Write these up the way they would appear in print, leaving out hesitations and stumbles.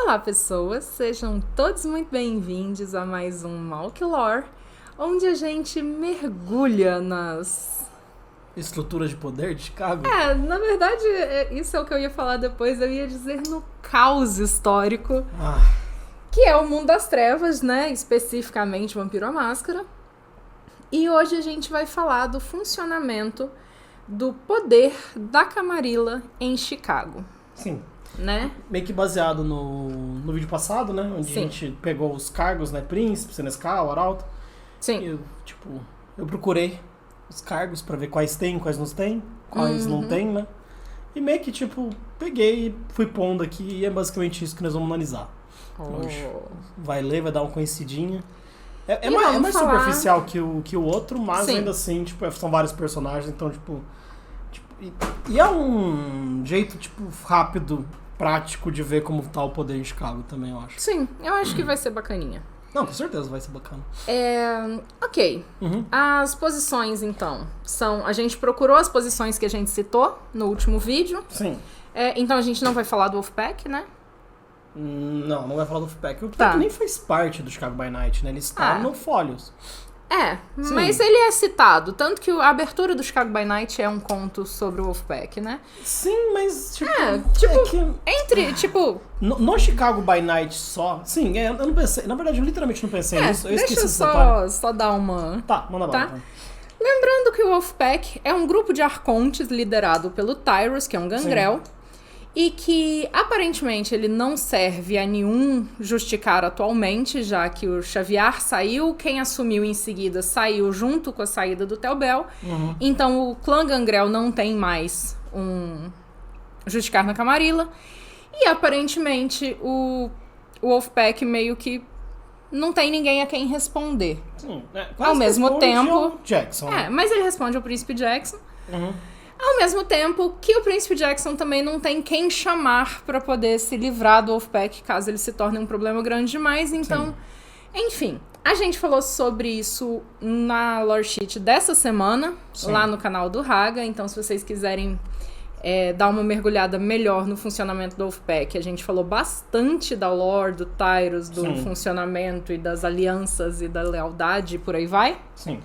Olá, pessoas! Sejam todos muito bem-vindos a mais um Malk Lore, onde a gente mergulha nas... Estruturas de poder de Chicago? Na verdade, isso é o que eu ia falar depois. Eu ia dizer no caos histórico, que é o mundo das trevas, né? Especificamente Vampiro à Máscara. E hoje a gente vai falar do funcionamento do poder da Camarilla em Chicago. Sim. Né? Meio que baseado no vídeo passado, né? Onde Sim. a gente pegou os cargos, né? Príncipe, Senescal, Arauto. Sim. E eu procurei os cargos pra ver quais tem, quais não tem, quais não tem, né? E meio que, peguei e fui pondo aqui e é basicamente isso que nós vamos analisar. Hoje. Vai ler, vai dar uma conhecidinha. É mais superficial que o outro, mas Sim. ainda assim, são vários personagens, então, e é um jeito, rápido, prático de ver como tá o poder em Chicago também, eu acho. Sim, eu acho que vai ser bacaninha. Não, com certeza vai ser bacana. Ok. As posições, então, são... A gente procurou as posições que a gente citou no último vídeo. Sim. Então a gente não vai falar do Wolfpack, né? Não vai falar do Wolfpack. O Tá. Wolfpack nem faz parte do Chicago by Night, né? Ele está no Fólios. Sim. Mas ele é citado. Tanto que a abertura do Chicago by Night é um conto sobre o Wolfpack, né? Sim, mas, No Chicago by Night só... Sim, eu não pensei... Na verdade, eu literalmente não pensei nisso. Eu esqueci desse detalhe. Só dar uma... Tá, manda bala. Tá? Lembrando que o Wolfpack é um grupo de arcontes liderado pelo Tyrus, que é um gangrel, e que aparentemente ele não serve a nenhum Justicar atualmente, já que o Xaviar saiu, quem assumiu em seguida saiu junto com a saída do Telbel, então o clã gangrel não tem mais um Justicar na Camarilla, e aparentemente o Wolfpack meio que não tem ninguém a quem responder. Sim, Ao mesmo tempo... ao Jackson. Mas ele responde ao Príncipe Jackson. Ao mesmo tempo que o Príncipe Jackson também não tem quem chamar pra poder se livrar do Wolfpack, caso ele se torne um problema grande demais. Então, enfim, a gente falou sobre isso na lore sheet dessa semana, lá no canal do Raga. Então, se vocês quiserem dar uma mergulhada melhor no funcionamento do Wolfpack, a gente falou bastante da lore, do Tyrus, do funcionamento e das alianças e da lealdade e por aí vai. Sim.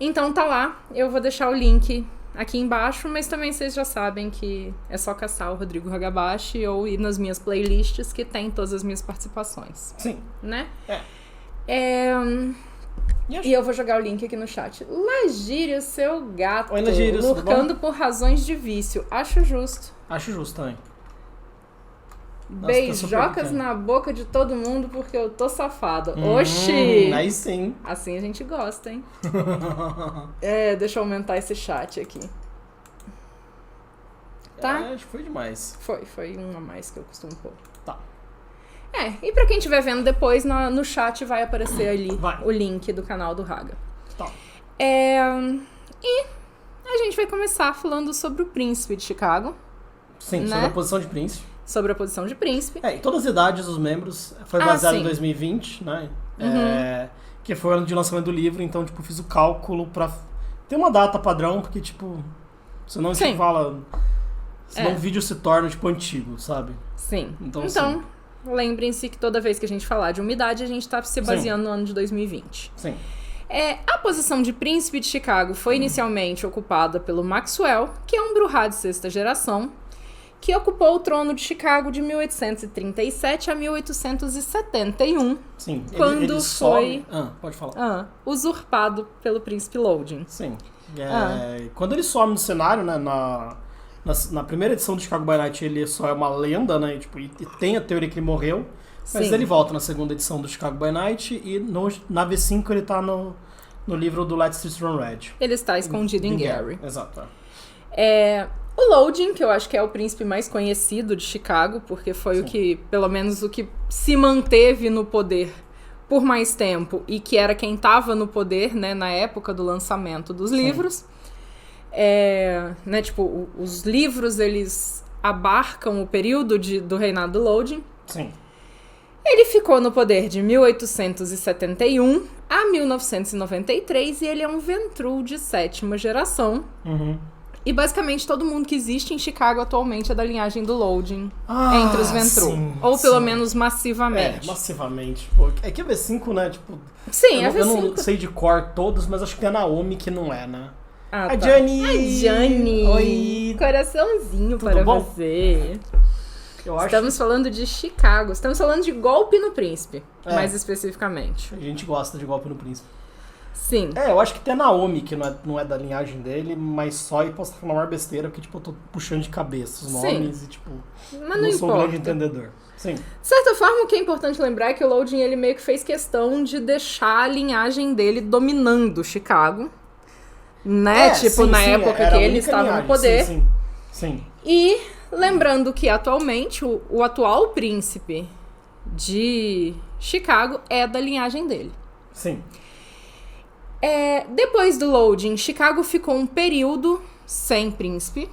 Então tá lá, eu vou deixar o link aqui embaixo, mas também vocês já sabem que é só caçar o Rodrigo Hagabashi ou ir nas minhas playlists que tem todas as minhas participações. Sim. Né? E eu vou jogar o link aqui no chat. Lagírio, seu gato, Oi, Lagírio, lurcando por razões de vício. Acho justo. Acho justo também. Beijocas na boca de todo mundo porque eu tô safada. Oxi! Aí sim. Assim a gente gosta, hein? Deixa eu aumentar esse chat aqui. Tá? Acho que foi demais. Foi um a mais que eu costumo pôr. Tá. E pra quem estiver vendo depois, no chat vai aparecer ali Vai. o link do canal do Raga. Tá. E a gente vai começar falando sobre o Príncipe de Chicago. Sim, né? sobre a posição de príncipe. Sobre a posição de príncipe. Em todas as idades dos membros. Foi baseado sim. em 2020, né? Que foi o ano de lançamento do livro, então, fiz o cálculo pra ter uma data padrão, porque, senão a gente fala... Senão o vídeo se torna, antigo, sabe? Sim. Então lembrem-se que toda vez que a gente falar de umidade, a gente tá se baseando no ano de 2020. Sim. A posição de príncipe de Chicago foi inicialmente ocupada pelo Maxwell, que é um Bruhá de sexta geração, que ocupou o trono de Chicago de 1837 a 1871. Sim. Quando ele foi pode falar. Usurpado pelo príncipe Loudon. Sim. Quando ele some no cenário, né, na primeira edição do Chicago by Night, ele só é uma lenda, né? E tem a teoria que ele morreu. Mas ele volta na segunda edição do Chicago by Night e na V5 ele tá no livro do Let's Streets Run Red. Ele está escondido em Gary. Exato. O Loudon, que eu acho que é o príncipe mais conhecido de Chicago, porque foi pelo menos o que se manteve no poder por mais tempo e que era quem estava no poder, né, na época do lançamento dos livros. Os livros, eles abarcam o período do reinado do Loudon. Sim. Ele ficou no poder de 1871 a 1993 e ele é um Ventrue de sétima geração. E basicamente todo mundo que existe em Chicago atualmente é da linhagem do Loading entre os Ventru. Sim, ou pelo sim. menos massivamente. Massivamente. Pô, é que a V5, né, tipo... Sim, eu, a eu V5. não sei de cor todos, mas acho que tem a Naomi que não é, né? Ah, A tá. Jani! A Jani! Oi! Coraçãozinho Tudo para bom? você. Eu acho Estamos falando de Chicago. Estamos falando de Golpe no Príncipe, É. mais especificamente. que a gente gosta de Golpe no Príncipe. Sim. Eu acho que tem a Naomi, que não é da linhagem dele, mas só e posso estar na maior besteira, porque, tipo, eu tô puxando de cabeça os Sim. nomes e, tipo, Mas não sou um grande importa. entendedor. Sim. De certa forma, o que é importante lembrar é que o Loading ele meio que fez questão de deixar a linhagem dele dominando Chicago. Né? Na época era que a ele única estava no linhagem, poder. Sim. E lembrando que atualmente o atual príncipe de Chicago é da linhagem dele. Sim. Depois do Loading, Chicago ficou um período sem príncipe,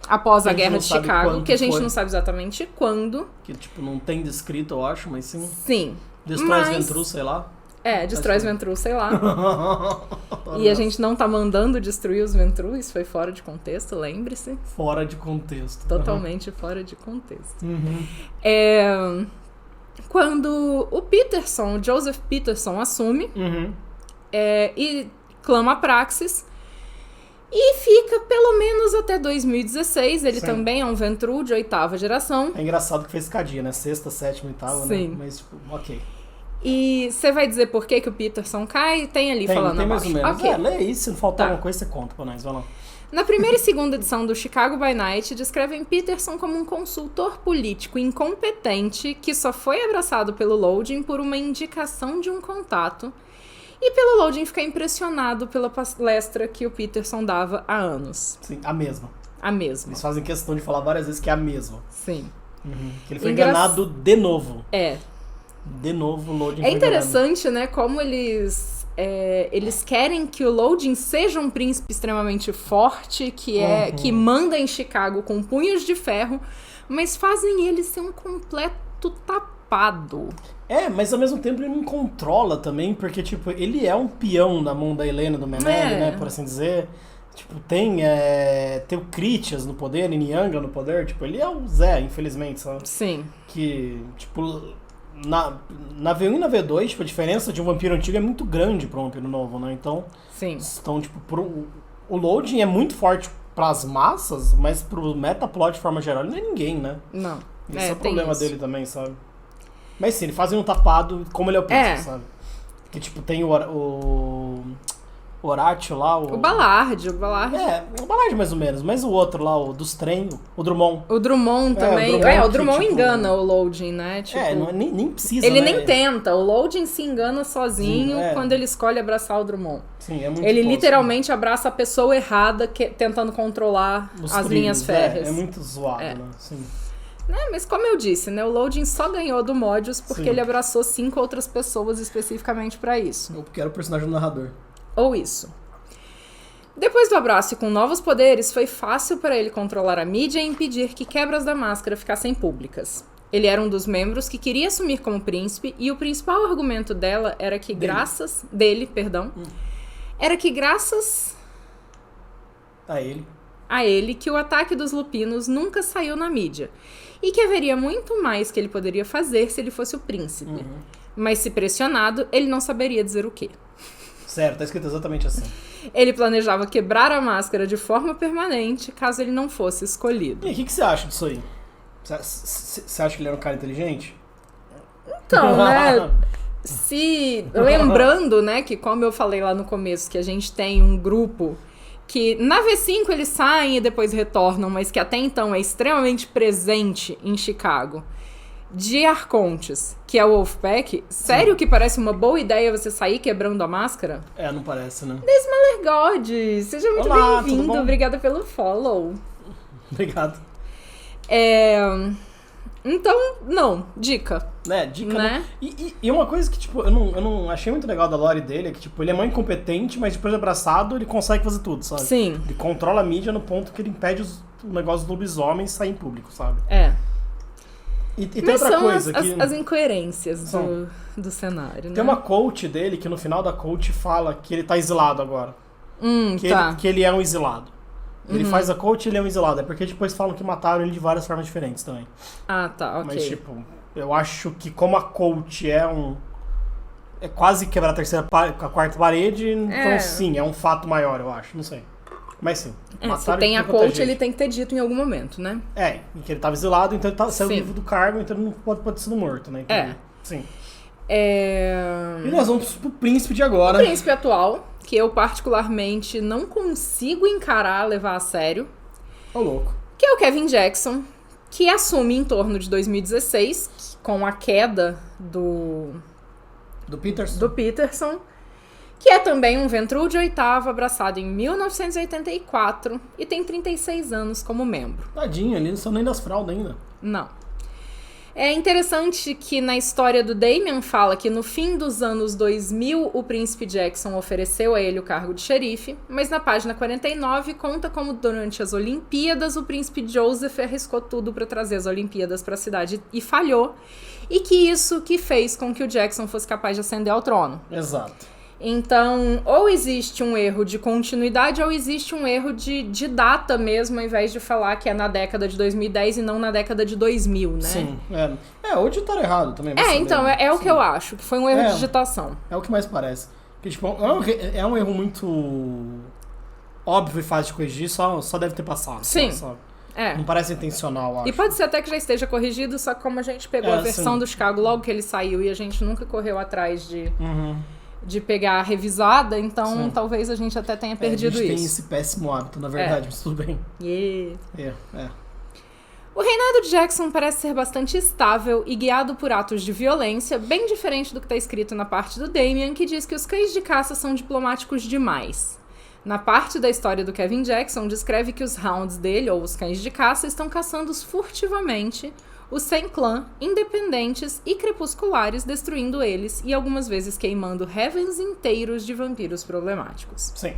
após a A gente Guerra não de sabe Chicago, quando que a gente foi. não sabe exatamente quando. Que, tipo, não tem descrito, eu acho, mas sim. Sim. Destrói os Mas- Ventru, sei lá. Destrói os Ventru, sei lá. E a Nossa. gente não tá mandando destruir os Ventru, isso foi fora de contexto, lembre-se. Fora de contexto. Totalmente fora de contexto. Uhum. Quando o Peterson, o Joseph Peterson, assume Uhum. e clama a Praxis e fica pelo menos até 2016. Ele Sim. também é um Ventru de 8ª geração. É engraçado que fez escadinha, né? 6ª, 7ª, 8ª, Sim. né? Mas, tipo, ok. E você vai dizer por que o Peterson cai? Tem ali falando tem mais abaixo. ou menos. Ok. Lê aí, se não faltar Tá. alguma coisa, você conta pra nós, vai lá. Na primeira e segunda edição do Chicago by Night, descrevem Peterson como um consultor político incompetente que só foi abraçado pelo Loading por uma indicação de um contato e pelo Loading ficar impressionado pela palestra que o Peterson dava há anos. Sim, a mesma. A mesma. Eles fazem questão de falar várias vezes que é a mesma. Sim. Que ele foi Engra- enganado de novo. De novo, o Loading É foi enganado. interessante, né, como eles querem que o Loading seja um príncipe extremamente forte, que manda em Chicago com punhos de ferro, mas fazem ele ser um completo tapado. Mas ao mesmo tempo ele não controla também, porque, tipo, ele é um peão na mão da Helena, do Menelli, né, por assim dizer. Tipo, tem o Critias no poder, Nyanga no poder, tipo, ele é o Zé, infelizmente, sabe? Sim. Que, tipo, na V1 e na V2, tipo, a diferença de um vampiro antigo é muito grande pra um vampiro novo, né? Então, Sim. tipo, o Loading é muito forte pras massas, mas pro metaplot de forma geral ele não é ninguém, né? Não. Esse é o tem problema isso. dele também, sabe? Mas sim, ele faz um tapado como ele é o príncipe, sabe? Que, tipo, tem o Horatio lá, O Ballard. o Ballard mais ou menos, mas o outro lá, o dos trem, o Drummond. O Drummond também. O Drummond engana o Loading, né? Tipo, nem precisa, ele né? nem tenta. O Loading se engana sozinho Sim, quando ele escolhe abraçar o Drummond. Sim, é muito Ele tosco. literalmente abraça a pessoa errada tentando controlar Os as trilhos, linhas férreas. É muito zoado, né? Sim. Mas como eu disse, né? O Loading só ganhou do Modius porque Sim. ele abraçou 5 outras pessoas especificamente pra isso. Eu quero o personagem do narrador. Ou isso. Depois do abraço e com novos poderes, foi fácil para ele controlar a mídia e impedir que quebras da máscara ficassem públicas. Ele era um dos membros que queria assumir como príncipe e o principal argumento dela era que graças a ele que o ataque dos lupinos nunca saiu na mídia e que haveria muito mais que ele poderia fazer se ele fosse o príncipe. Mas se pressionado, ele não saberia dizer o quê. Certo, tá escrito exatamente assim. Ele planejava quebrar a máscara de forma permanente caso ele não fosse escolhido. E o que você acha disso aí? Você acha que ele era um cara inteligente? Então, né? Lembrando, né, que como eu falei lá no começo, que a gente tem um grupo que na V5 eles saem e depois retornam, mas que até então é extremamente presente em Chicago, de Arcontes, que é o Wolfpack. Sério que parece uma boa ideia você sair quebrando a máscara? Não parece, né? God, seja muito Olá, tudo bem-vindo, bom? obrigada pelo follow. Obrigado. Então, não, dica. Dica, Né? E uma coisa que, tipo, eu não achei muito legal da lore dele é que, tipo, ele é muito incompetente, mas depois de abraçado, ele consegue fazer tudo, sabe? Sim. Ele controla a mídia no ponto que ele impede o negócio dos lobisomens sair em público, sabe? E tem Mas outra são coisa que... as incoerências São. do cenário, né? Tem uma coach dele que no final da coach fala que ele tá exilado agora. Tá. Que ele é um exilado. Ele faz a coach e ele é um exilado. É porque depois falam que mataram ele de várias formas diferentes também. Ah, tá, ok. Mas, tipo, eu acho que como a coach é quase quebrar a quarta parede, então sim, é um fato maior, eu acho. Não sei. Mas sim. Se tem a coach, ele tem que ter dito em algum momento, né? Em que ele tava exilado, então ele saiu vivo do cargo, então ele não pode ter sido morto, né? Então, sim. E nós vamos pro príncipe de agora. O príncipe atual, que eu particularmente não consigo levar a sério. Ô, louco. Que é o Kevin Jackson, que assume em torno de 2016, com a queda do Peterson, que é também um Ventru de oitava, abraçado em 1984 e tem 36 anos como membro. Tadinho, eles não são nem das fraldas ainda. Não. É interessante que na história do Damian fala que no fim dos anos 2000 o príncipe Jackson ofereceu a ele o cargo de xerife, mas na página 49 conta como durante as Olimpíadas o príncipe Joseph arriscou tudo para trazer as Olimpíadas para a cidade e falhou, e que isso que fez com que o Jackson fosse capaz de ascender ao trono. Exato. Então, ou existe um erro de continuidade ou existe um erro de data mesmo, ao invés de falar que é na década de 2010 e não na década de 2000, né? Sim, ou digitaram errado também. Então, é o que eu acho, que foi um erro de digitação. É o que mais parece. Que, tipo, é um erro muito óbvio e fácil de corrigir, só deve ter passado. Sim. Não parece intencional, acho. E pode ser até que já esteja corrigido, só que como a gente pegou a versão do Chicago logo que ele saiu e a gente nunca correu atrás de pegar a revisada, então talvez a gente até tenha perdido isso. A gente tem esse péssimo hábito, na verdade, mas tudo bem. O reinado de Jackson parece ser bastante estável e guiado por atos de violência, bem diferente do que está escrito na parte do Damian, que diz que os cães de caça são diplomáticos demais. Na parte da história do Kevin Jackson, descreve que os hounds dele, ou os cães de caça, estão caçando furtivamente os sem clã, independentes e crepusculares, destruindo eles e algumas vezes queimando heavens inteiros de vampiros problemáticos. Sim.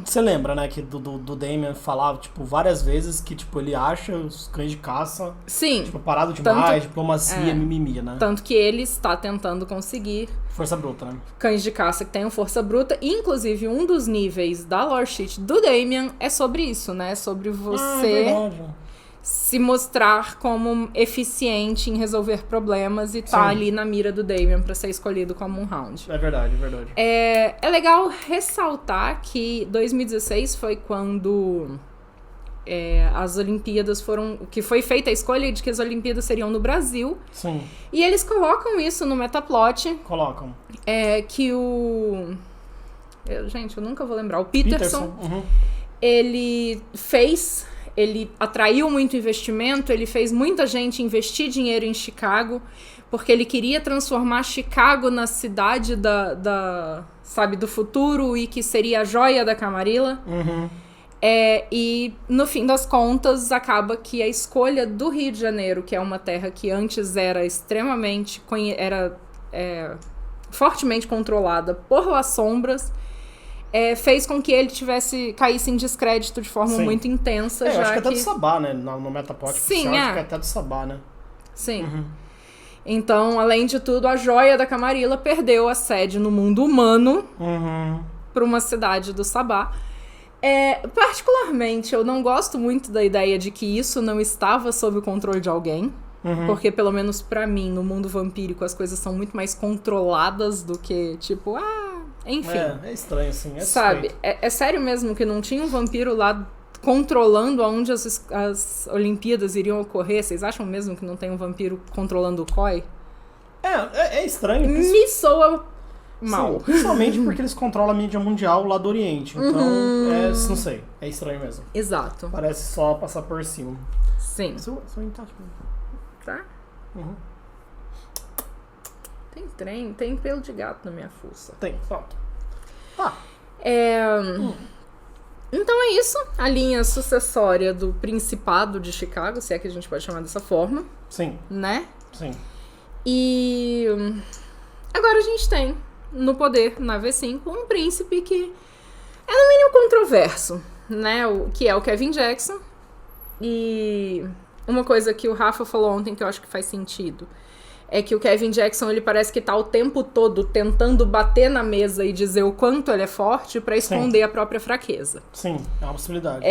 Você lembra, né, que do Damian falava, tipo, várias vezes que, tipo, ele acha os cães de caça, tipo, parado demais, diplomacia, mimimi, né? Tanto que ele está tentando conseguir força bruta, né? Cães de caça que tenham força bruta, e inclusive um dos níveis da lore sheet do Damian é sobre isso, né? Sobre você se mostrar como eficiente em resolver problemas e tá ali na mira do Damian pra ser escolhido como um round. É verdade. É legal ressaltar que 2016 foi quando as Olimpíadas foram... que foi feita a escolha de que as Olimpíadas seriam no Brasil. Sim. E eles colocam isso no metaplot. Colocam. Que o... Gente, eu nunca vou lembrar. O Peterson. Ele atraiu muito investimento, ele fez muita gente investir dinheiro em Chicago, porque ele queria transformar Chicago na cidade do futuro e que seria a joia da Camarilla. E, no fim das contas, acaba que a escolha do Rio de Janeiro, que é uma terra que antes era extremamente... fortemente controlada por Las Sombras, fez com que ele caísse em descrédito de forma muito intensa. Eu acho que até do Sabá, né? No Metaplot oficial, acho que até do Sabá, né? Sim. Então, além de tudo, a joia da Camarilla perdeu a sede no mundo humano para uma cidade do Sabá. Particularmente, eu não gosto muito da ideia de que isso não estava sob o controle de alguém. Porque, pelo menos pra mim, no mundo vampírico, as coisas são muito mais controladas do que, tipo, enfim. É estranho, assim. Sabe? É sério mesmo que não tinha um vampiro lá controlando aonde as Olimpíadas iriam ocorrer? Vocês acham mesmo que não tem um vampiro controlando o COI? É estranho. Me soa mal. Sim, principalmente porque eles controlam a mídia mundial lá do Oriente. Então, não sei. É estranho mesmo. Exato. Parece só passar por cima. Sim. Tá? Tem pelo de gato na minha fuça. Tem, falta. Então é isso, a linha sucessória do Principado de Chicago, se é que a gente pode chamar dessa forma. Sim. Né? Sim. E agora a gente tem no poder, na V5, um príncipe que é no mínimo controverso, né? Que é o Kevin Jackson. E uma coisa que o Rafa falou ontem que eu acho que faz sentido é que o Kevin Jackson, ele parece que tá o tempo todo tentando bater na mesa e dizer o quanto ele é forte pra esconder a própria fraqueza. Sim, é uma possibilidade.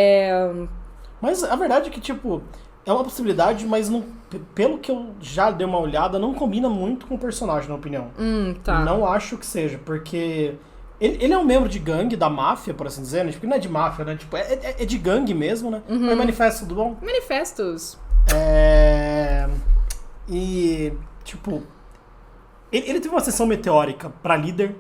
Mas a verdade é que, tipo, é uma possibilidade, mas não, pelo que eu já dei uma olhada, não combina muito com o personagem, na opinião. Tá. Não acho que seja, porque ele é um membro de gangue, da máfia, por assim dizer, né? Tipo, não é de máfia, né? Tipo, é de gangue mesmo, né? Mas Manifesto, tudo bom? Manifestos. E, tipo, ele teve uma sessão meteórica pra líder.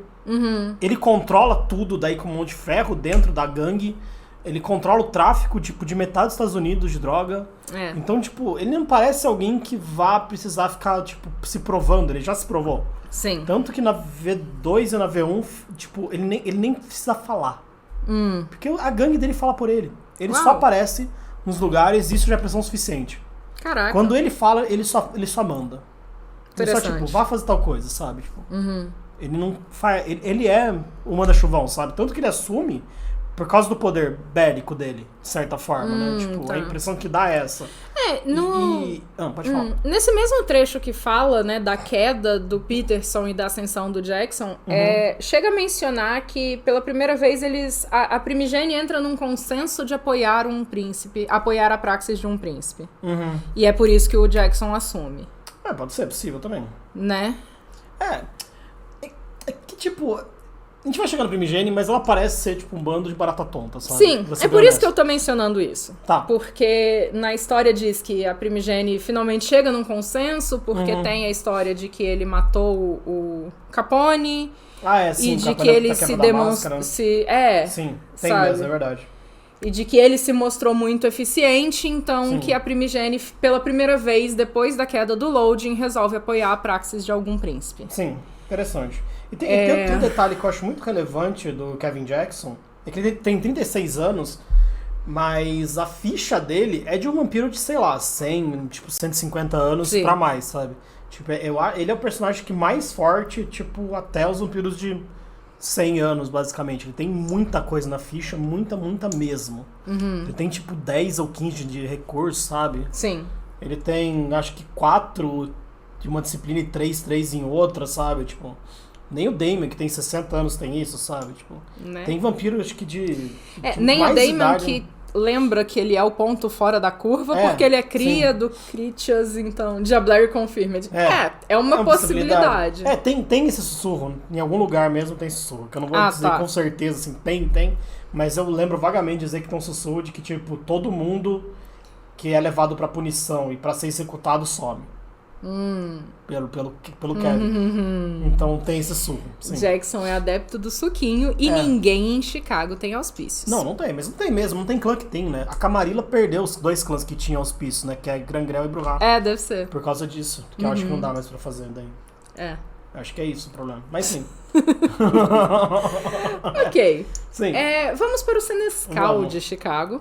Ele controla tudo daí com um monte de ferro dentro da gangue. Ele controla o tráfico, tipo, de metade dos Estados Unidos de droga. Então, tipo, ele não parece alguém que vá precisar ficar, tipo, se provando. Ele já se provou. Sim. Tanto que na V2 e na V1, tipo, ele nem precisa falar. Porque a gangue dele fala por ele. Ele só aparece nos lugares e isso já é pressão suficiente. Caraca. Quando ele fala, ele só manda. Ele só, tipo, vá fazer tal coisa, sabe? Tipo, ele não faz... Ele é o manda-chuvão, sabe? Tanto que ele assume por causa do poder bélico dele, de certa forma, né? Tipo, a impressão que dá é essa. Pode falar. Nesse mesmo trecho que fala, né, da queda do Peterson e da ascensão do Jackson, chega a mencionar que, pela primeira vez, a Primigene entra num consenso de apoiar um príncipe, apoiar a praxis de um príncipe. E é por isso que o Jackson assume. Pode ser, possível também. Né? É que, tipo... A gente vai chegar no Primigene, mas ela parece ser, tipo, um bando de barata tonta, sabe? Sim, é por isso que eu tô mencionando isso. Tá. Porque na história diz que a Primigene finalmente chega num consenso, porque tem a história de que ele matou o Capone. Sim, e de que ele se demonstrou... Sim, tem sabe? mesmo, é verdade. E de que ele se mostrou muito eficiente, então que a Primigene, pela primeira vez, depois da queda do Loading, resolve apoiar a praxis de algum príncipe. Sim, interessante. E tem um detalhe que eu acho muito relevante do Kevin Jackson, é que ele tem 36 anos, mas a ficha dele é de um vampiro de, sei lá, 100, tipo, 150 anos pra mais, sabe? Tipo, ele é o personagem que mais forte, tipo, até os vampiros de 100 anos, basicamente. Ele tem muita coisa na ficha, muita mesmo. Ele tem, tipo, 10 ou 15 de recurso, sabe? Sim. Ele tem, acho que 4 de uma disciplina e 3 em outra, sabe? Tipo... Nem o Damon, que tem 60 anos, tem isso, sabe? Tipo, né? Tem vampiro, acho que de nem mais o Damon idade, que lembra que ele é o ponto fora da curva, porque ele é cria do Critias, então, Diablerie Confirmed. É uma possibilidade. Tem esse sussurro. Em algum lugar mesmo tem sussurro. Que eu não vou dizer com certeza, assim, tem. Mas eu lembro vagamente de dizer que tem um sussurro de que, tipo, todo mundo que é levado pra punição e pra ser executado some. Pelo Kevin. Então tem esse suco. Sim. Jackson é adepto do suquinho e ninguém em Chicago tem auspícios. Não tem, mas não tem mesmo. Não tem clã que tem, né? A Camarilla perdeu os 2 clãs que tinham auspícios, né? Que é Grangrel e Bruhá. Deve ser. Por causa disso. Que eu acho que não dá mais pra fazer daí. Acho que é isso o problema. Mas sim. Ok. Sim. Vamos para o Senescal de Chicago,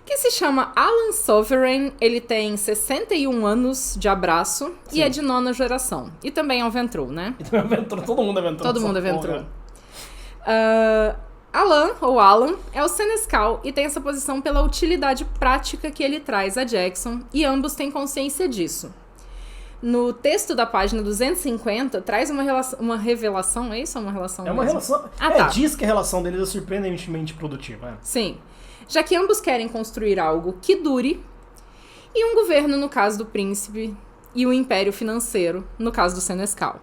que se chama Alan Sovereign. Ele tem 61 anos de abraço e é de 9ª geração. E também é um Ventrue, né? Todo mundo é Ventrue. Todo mundo é Ventrue. Alan, é o Senescal e tem essa posição pela utilidade prática que ele traz a Jackson, e ambos têm consciência disso. No texto da página 250, traz uma revelação, é isso ou uma relação? É uma mesmo? relação. Diz que a relação deles é surpreendentemente produtiva. Sim. Já que ambos querem construir algo que dure, e um governo, no caso do príncipe, e um império financeiro, no caso do Senescal.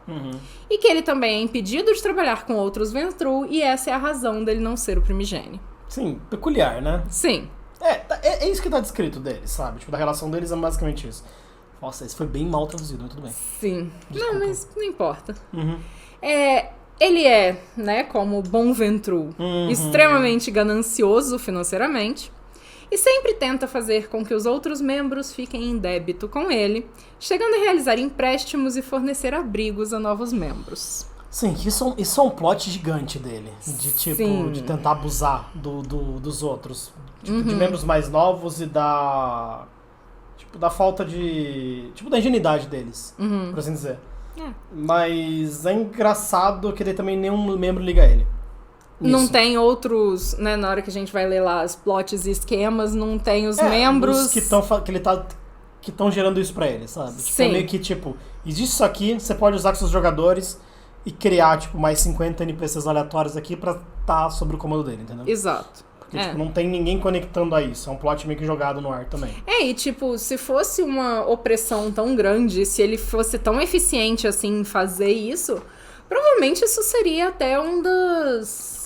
E que ele também é impedido de trabalhar com outros Ventrue, e essa é a razão dele não ser o primigênio. Sim, peculiar, né? Sim. É isso que tá descrito deles, sabe? Tipo, da relação deles é basicamente isso. Nossa, isso foi bem mal traduzido, mas tudo bem. Sim. Desculpa. Não, mas não importa. Ele é, né, como bom Ventrue, extremamente ganancioso financeiramente e sempre tenta fazer com que os outros membros fiquem em débito com ele, chegando a realizar empréstimos e fornecer abrigos a novos membros. Sim, isso é um plot gigante dele, de tentar abusar dos outros, tipo, de membros mais novos e da falta de, da ingenuidade deles, por assim dizer. Mas é engraçado que daí também nenhum membro liga a ele. Não tem outros, né, na hora que a gente vai ler lá as plots e esquemas, não tem os membros... que ele tá que estão gerando isso pra ele, sabe? Tipo, Sim. é meio que, tipo, existe isso aqui, você pode usar com seus jogadores e criar, tipo, mais 50 NPCs aleatórios aqui pra estar sob o comando dele, entendeu? Exato. Porque, tipo, não tem ninguém conectando a isso. É um plot meio que jogado no ar também. E tipo, se fosse uma opressão tão grande, se ele fosse tão eficiente assim em fazer isso, provavelmente isso seria até um das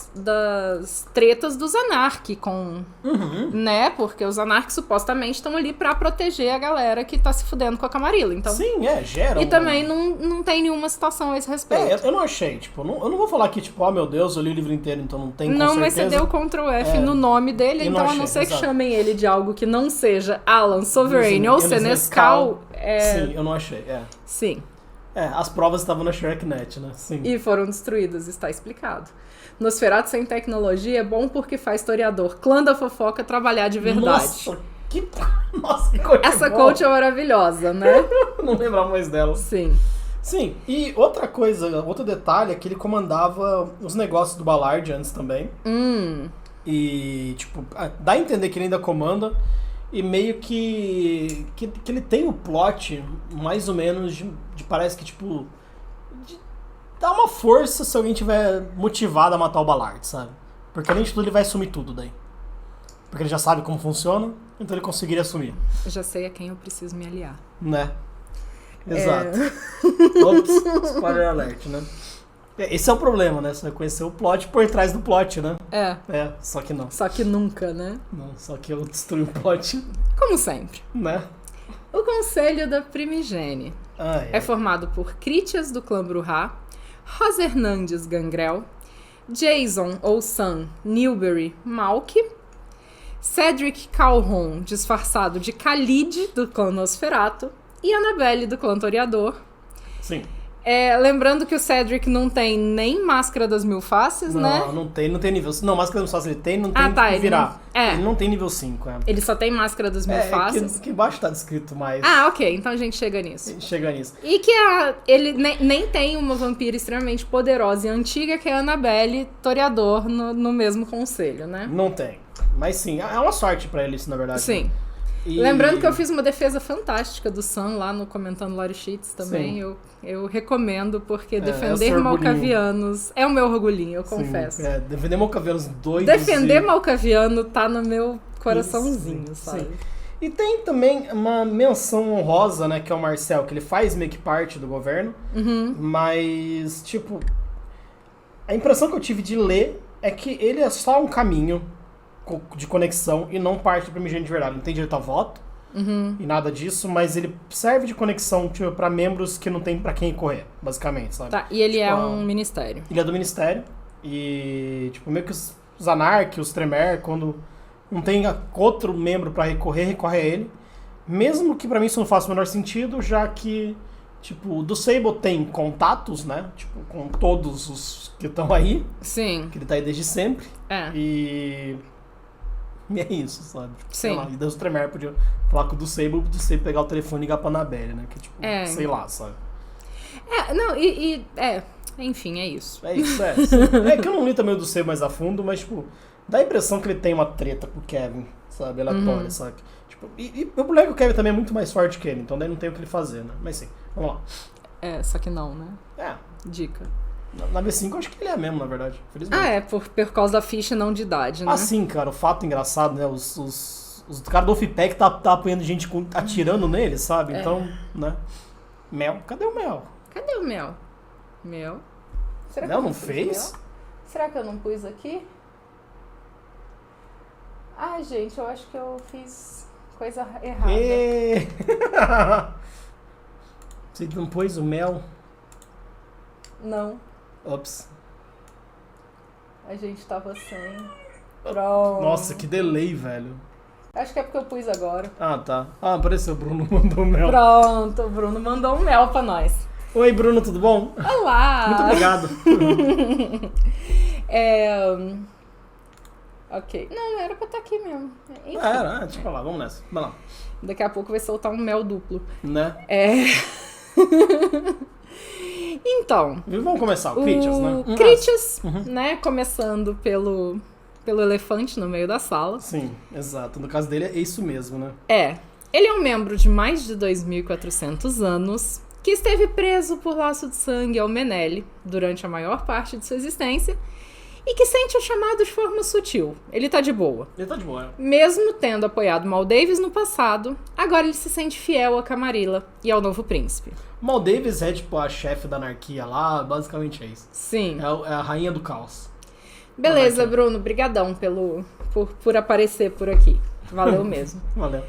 tretas dos Anark com... Né? Porque os Anark supostamente estão ali pra proteger a galera que tá se fudendo com a Camarilla. Então... Sim, gera. E também não tem nenhuma citação a esse respeito. Eu não achei, tipo, eu não vou falar que, tipo, meu Deus, eu li o livro inteiro, então não tem com Não, certeza. mas você deu Ctrl F no nome dele, Eu então não a não achei, ser que exato. chamem ele de algo que não seja Alan Sovereign ou Senescal. Sim, eu não achei, Sim. As provas estavam na ShareNet, né? Sim. E foram destruídas, está explicado. Nosferatu sem tecnologia é bom porque faz historiador, clã da fofoca, trabalhar de verdade. Nossa, que coisa Essa boa. coach é maravilhosa, né? Não lembrava mais dela. Sim. Sim, e outra coisa, outro detalhe é que ele comandava os negócios do Ballard antes também. E, tipo, dá a entender que ele ainda comanda. E meio que ele tem o plot, mais ou menos, de parece que, tipo... Dá uma força se alguém tiver motivado a matar o Ballard, sabe? Porque além de tudo ele vai assumir tudo daí. Porque ele já sabe como funciona, então ele conseguiria assumir. Já sei a quem eu preciso me aliar. Né? Exato. Ops, spoiler alert, né? Esse é o problema, né? Você vai conhecer o plot por trás do plot, né? Só que não. Só que nunca, né? Não, só que eu destruí o plot, Como sempre. né? O Conselho da Primigene é formado por Critias do clã Bruhá, Rosa Hernandes Gangrel, Jason ou Sam Newberry Malk, Cedric Calhoun, disfarçado de Khalid, do clã Nosferatu, e Annabelle, do clã Toreador. Sim. Lembrando que o Cedric não tem nem Máscara das Mil Faces, né? Não tem nível... Não, Máscara das Mil Faces ele tem, não tem ele virar. não- Ele não tem nível 5, Ele só tem Máscara das Mil Faces. Que embaixo tá descrito mais. Ok, então a gente chega nisso. Chega nisso. E que ele nem tem uma vampira extremamente poderosa e antiga, que é a Annabelle Toreador no mesmo conselho, né? Não tem. Mas sim, é uma sorte pra ele isso, na verdade. Sim. E... Lembrando que eu fiz uma defesa fantástica do Sam lá no Comentando Lore Sheets também. Eu recomendo, porque defender seu malcavianos é o meu orgulhinho, eu confesso. Defender malcavianos doidos. Defender malcaviano tá no meu coraçãozinho, sabe? Sim. E tem também uma menção honrosa, né, que é o Marcel, que ele faz meio que parte do governo, mas, tipo, a impressão que eu tive de ler é que ele é só um caminho de conexão e não parte do primigênio de verdade. Não tem direito a voto e nada disso, mas ele serve de conexão, tipo, pra membros que não tem pra quem correr, basicamente, sabe? Tá, e ele Tipo, é um ministério. Ele é do ministério e, tipo, meio que os Anark, os Tremere, quando não tem outro membro pra recorre a ele. Mesmo que pra mim isso não faça o menor sentido, já que, tipo, o do Sable tem contatos, né? Tipo, com todos os que estão aí. Sim. Que ele tá aí desde sempre. E é isso, sabe? Tipo, Sim. sei lá, e Deus Tremere podia falar com o do Sable pegar o telefone e ligar pra Annabelle, né? Que, tipo, sei lá, sabe? Enfim, é isso. É isso, É que eu não li também o do Sable mais a fundo, mas, tipo, dá a impressão que ele tem uma treta com o Kevin, sabe? Aleatória, sabe? Tipo, e o moleque, o Kevin também é muito mais forte que ele, então daí não tem o que ele fazer, né? Mas sim, vamos lá. Só que não, né? Dica. Na V5 eu acho que ele é mesmo, na verdade. Felizmente. Por causa da ficha não de idade, né? Sim, cara, o fato engraçado, né? Os caras do Ofipec tá apanhando gente atirando nele, sabe? Então, né? Mel, cadê o Mel? Cadê o Mel? Mel? Será Mel que eu não fez? Mel? Será que eu não pus aqui? Ai, gente, eu acho que eu fiz coisa errada. Você não pôs o Mel? Não. Ops. A gente tava sem. Pronto. Nossa, que delay, velho. Acho que é porque eu pus agora. Tá. Apareceu, o Bruno mandou o Mel. Pronto, o Bruno mandou um mel pra nós. Oi, Bruno, tudo bom? Olá! Muito obrigado. Ok. Não, era pra estar aqui mesmo. Enfim. Deixa eu falar, vamos nessa. Vai lá. Daqui a pouco vai soltar um mel duplo. Né? Então. Vamos começar, o Critias, né? Critias, né? Começando pelo elefante no meio da sala. Sim, exato. No caso dele é isso mesmo, né? Ele é um membro de mais de 2.400 anos, que esteve preso por laço de sangue ao Menelli durante a maior parte de sua existência e que sente o chamado de forma sutil. Ele tá de boa. Ele tá de boa. Mesmo tendo apoiado Mal Davis no passado, agora ele se sente fiel a Camarilla e ao novo príncipe. Mal Davis é tipo a chefe da anarquia lá, basicamente é isso. Sim. É a rainha do caos. Beleza, Bruno. Brigadão por aparecer por aqui. Valeu mesmo. Valeu.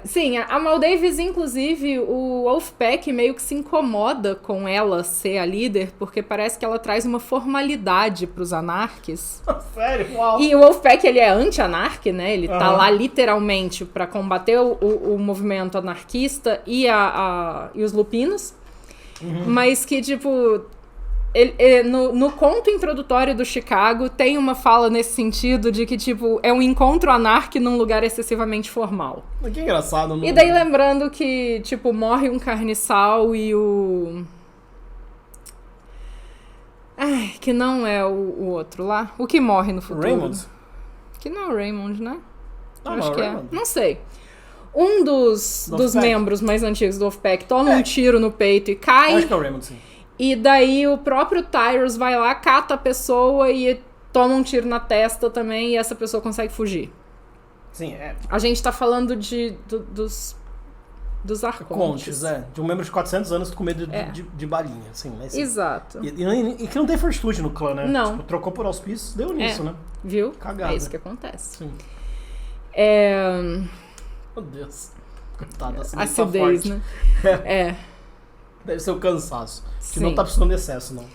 Sim, a Mal Davis, inclusive, o Wolfpack meio que se incomoda com ela ser a líder, porque parece que ela traz uma formalidade pros anarques. Sério? Uau! E o Wolfpack, ele é anti-anarque, né? Ele tá lá literalmente pra combater o movimento anarquista e os lupinos. Mas que, tipo... no conto introdutório do Chicago, tem uma fala nesse sentido de que, tipo, é um encontro anarque num lugar excessivamente formal. Que engraçado. Não... E daí lembrando que, tipo, morre um carniçal e o... Ai, que não é o outro lá. O que morre no futuro. Raymond? Que não é o Raymond, né? Não, acho não, que Raymond. Não sei. Um dos membros mais antigos do Wolfpack toma um tiro no peito e cai. Acho que é o Raymond, sim. E daí o próprio Tyrus vai lá, cata a pessoa e toma um tiro na testa também e essa pessoa consegue fugir. Sim, é. A gente tá falando dos arcontes. Contes, de um membro de 400 anos com medo de balinha, assim. Mas, assim. Exato. E que não tem fortitude no clã, né? Não. Tipo, trocou por auspícios, deu nisso, né? Viu? Cagada. É isso que acontece. Sim. Meu Deus. Coitada, assim, acidez, tá né? Deve ser o cansaço. Que Sim. não tá precisando de excesso, não.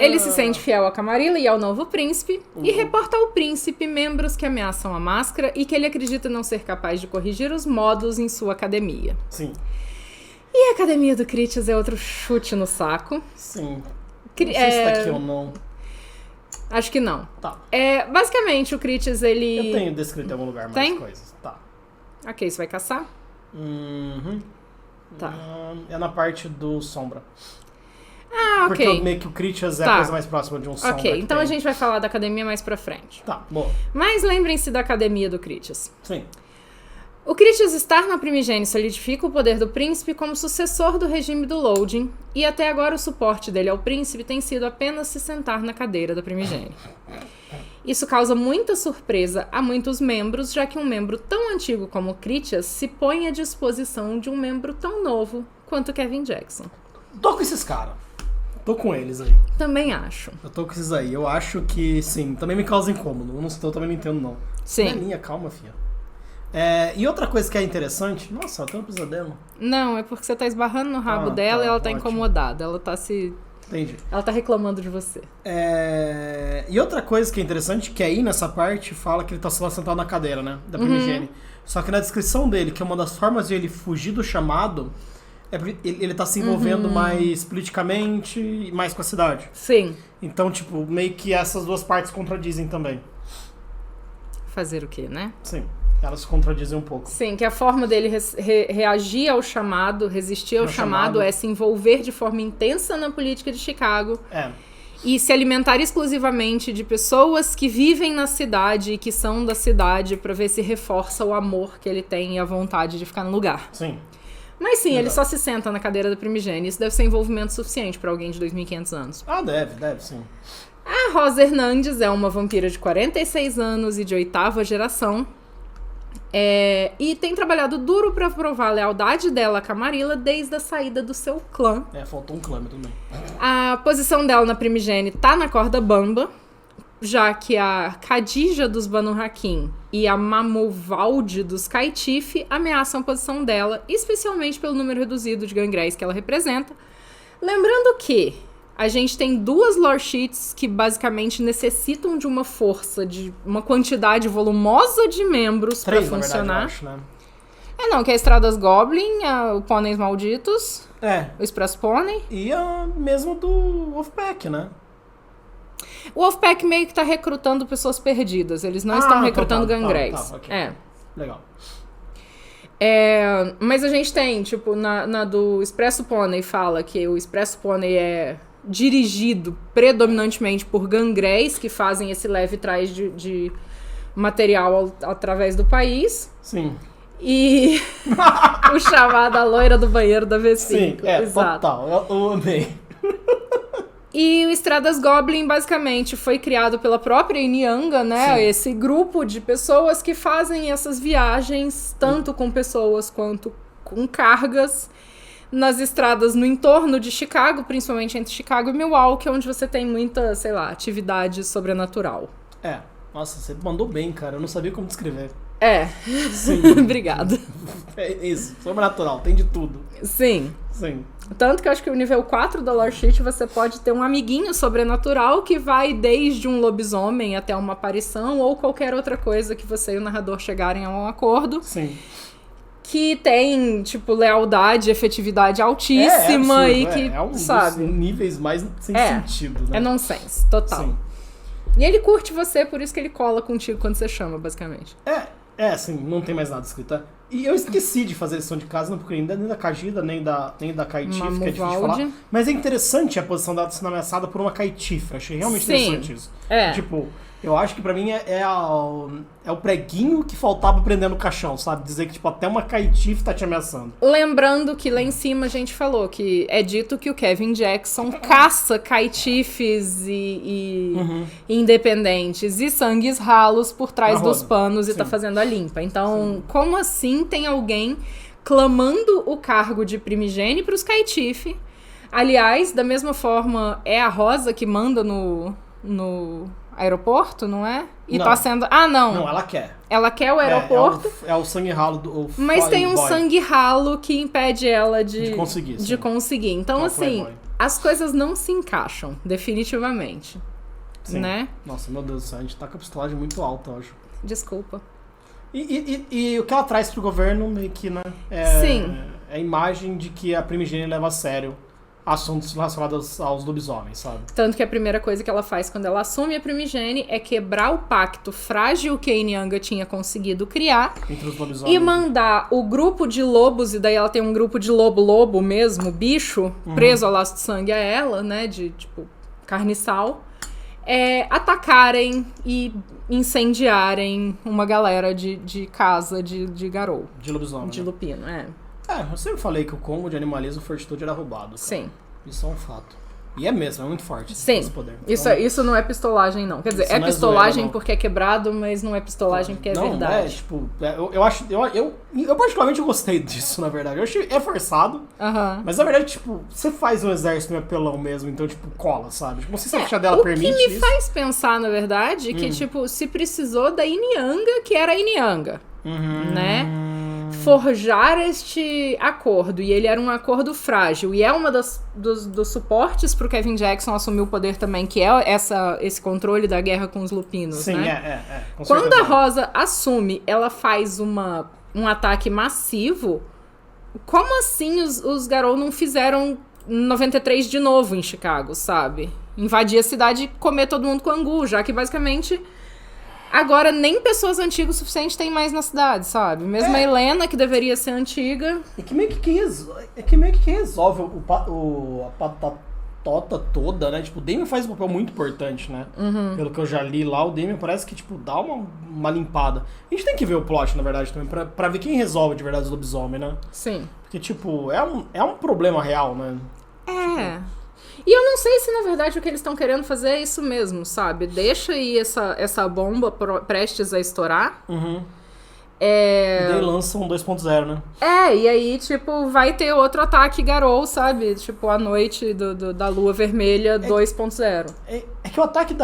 Ele se sente fiel a Camarilla e ao novo príncipe e reporta ao príncipe membros que ameaçam a máscara e que ele acredita não ser capaz de corrigir os modos em sua academia. Sim. E a academia do Critias é outro chute no saco. Sim. Não sei se tá aqui ou não. Acho que não. Tá. Basicamente, o Critias, ele... Eu tenho descrito em algum lugar mais Tem? coisas. Tá. Ok, você vai caçar? Tá. É na parte do Sombra. Ah, ok. Porque meio que o Critias é a coisa mais próxima de um Sombra. Ok, então a gente vai falar da academia mais pra frente. Tá, boa. Mas lembrem-se da academia do Critias. Sim. O Critias estar na Primigênia solidifica o poder do príncipe como sucessor do regime do Loading, e até agora o suporte dele ao príncipe tem sido apenas se sentar na cadeira da Primigênia. Isso causa muita surpresa a muitos membros, já que um membro tão antigo como o Critias se põe à disposição de um membro tão novo quanto Kevin Jackson. Tô com esses caras. Tô com eles aí. Também acho. Eu tô com esses aí. Eu acho que, sim, também me causa incômodo. Eu também não entendo, não. Sim. Não é minha, calma, filha. E outra coisa que é interessante... Nossa, ela tem um pesadelo. Não, é porque você tá esbarrando no rabo dela e ela tá incomodada. Ela tá se... Entendi. Ela tá reclamando de você. E outra coisa que é interessante, que aí nessa parte fala que ele tá lá sentado na cadeira, né? Da Primigênia. Só que na descrição dele, que é uma das formas de ele fugir do chamado, é porque ele tá se envolvendo mais politicamente e mais com a cidade. Sim. Então, tipo, meio que essas duas partes contradizem também. Fazer o quê, né? Sim. Elas se contradizem um pouco. Sim, que a forma dele reagir ao chamado, resistir ao chamado, é se envolver de forma intensa na política de Chicago. E se alimentar exclusivamente de pessoas que vivem na cidade e que são da cidade pra ver se reforça o amor que ele tem e a vontade de ficar no lugar. Sim. Mas sim, ele só se senta na cadeira da Primigênia. Isso deve ser envolvimento suficiente pra alguém de 2.500 anos. Ah, deve sim. A Rosa Hernandes é uma vampira de 46 anos e de 8ª geração. E tem trabalhado duro pra provar a lealdade dela a Camarilla desde a saída do seu clã. Faltou um clã, mas tudo bem. A posição dela na Primigênia tá na corda bamba, já que a Khadija dos Banu Hakim e a Mamovalde dos Kaitif ameaçam a posição dela, especialmente pelo número reduzido de gangréis que ela representa. Lembrando que a gente tem 2 lore sheets que basicamente necessitam de uma força, de uma quantidade volumosa de membros pra funcionar. Verdade, eu acho, né? Não, que é a Estradas Goblin, o Pôneis Malditos, o Express Pônei. E a mesmo do Wolfpack, né? O Wolfpack meio que tá recrutando pessoas perdidas, eles não estão recrutando gangréis. Okay. Legal. Mas a gente tem, tipo, na do Expresso Pônei fala que o Expresso Pônei é dirigido predominantemente por gangréis que fazem esse leve trás de material através do país. Sim. E o chamado A Loira do Banheiro da V5. Sim, exato. Total. Eu amei. E o Estradas Goblin, basicamente, foi criado pela própria Inyanga, né? Sim. Esse grupo de pessoas que fazem essas viagens, tanto com pessoas quanto com cargas, nas estradas no entorno de Chicago, principalmente entre Chicago e Milwaukee, onde você tem muita, sei lá, atividade sobrenatural. Nossa, você mandou bem, cara. Eu não sabia como descrever. Sim. Obrigada. É isso, sobrenatural, tem de tudo. Sim. Sim. Tanto que eu acho que o nível 4 da Lore Sheet você pode ter um amiguinho sobrenatural que vai desde um lobisomem até uma aparição ou qualquer outra coisa que você e o narrador chegarem a um acordo. Sim. Que tem, tipo, lealdade, efetividade altíssima e que, sabe... dos níveis mais sem sentido, né? É nonsense, total. Sim. E ele curte você, por isso que ele cola contigo quando você chama, basicamente. Assim, não tem mais nada escrito. E eu esqueci de fazer lição de casa, não procurei nem da Kajida, nem da Kaitif, que é difícil de falar. Mas é interessante a posição dela sendo ameaçada por uma Kaitif. Achei realmente interessante isso. Tipo, eu acho que pra mim é o preguinho que faltava prender no caixão, sabe? Dizer que, tipo, até uma Kaitif tá te ameaçando. Lembrando que lá em cima a gente falou que é dito que o Kevin Jackson caça Kaitifes e independentes e sangues ralos por trás dos panos e tá fazendo a limpa. Então, como assim tem alguém clamando o cargo de primigênio pros Kaitif? Aliás, da mesma forma, é a Rosa que manda no aeroporto, não é? E não. Tá sendo... não. Não, ela quer. Ela quer o aeroporto. É o sangue ralo do... Mas tem um sangue ralo que impede ela de conseguir. De conseguir. Então, assim, as coisas não se encaixam, definitivamente. Sim. Né? Nossa, meu Deus do céu, a gente tá com a pistolagem muito alta, eu acho. Desculpa. E o que ela traz pro governo, meio que, né? Sim. É a imagem de que a primigênia leva a sério assuntos relacionados aos lobisomens, sabe? Tanto que a primeira coisa que ela faz quando ela assume a primigênia é quebrar o pacto frágil que a Inyanga tinha conseguido criar entre os lobisomens. E mandar o grupo de lobos, e daí ela tem um grupo de lobo mesmo, bicho, preso ao laço de sangue a ela, né, de tipo carniçal, atacarem e incendiarem uma galera de casa de Garou. De lobisomem. De lupino, eu sempre falei que o combo de animalismo e fortitude era roubado. Cara. Sim. Isso é um fato. E é mesmo, é muito forte. Sim. Esse poder. Então, isso não é pistolagem, não. Quer dizer, é pistolagem zoeira, porque é quebrado, mas não é pistolagem porque é verdade. Eu acho... Eu particularmente gostei disso, na verdade. Eu achei... É forçado. Mas, na verdade, tipo, você faz um exército meio apelão mesmo, então, tipo, cola, sabe? Tipo, não sei se a ficha dela permite isso. O que me faz pensar, na verdade, que, tipo, se precisou da Inyanga, que era a Inyanga, né? Forjar este acordo, e ele era um acordo frágil, e é uma dos suportes pro Kevin Jackson assumir o poder também, que é esse controle da guerra com os lupinos. Sim, né? Quando a Rosa assume, ela faz um ataque massivo. Como assim os Garou não fizeram 93 de novo em Chicago, sabe? Invadir a cidade e comer todo mundo com angu, já que basicamente... Agora, nem pessoas antigas o suficiente tem mais na cidade, sabe? Mesmo a Helena, que deveria ser antiga... É que meio que quem resolve a patota toda, né? Tipo, o Damien faz um papel muito importante, né? Pelo que eu já li lá, o Damien parece que, tipo, dá uma limpada. A gente tem que ver o plot, na verdade, também, pra ver quem resolve de verdade os lobisomens, né? Sim. Porque, tipo, é um problema real, né? E eu não sei se, na verdade, o que eles estão querendo fazer é isso mesmo, sabe? Deixa aí essa bomba prestes a estourar. E daí lançam 2.0, né? E aí, tipo, vai ter outro ataque Garou, sabe? Tipo, a noite da lua vermelha 2.0. É que o ataque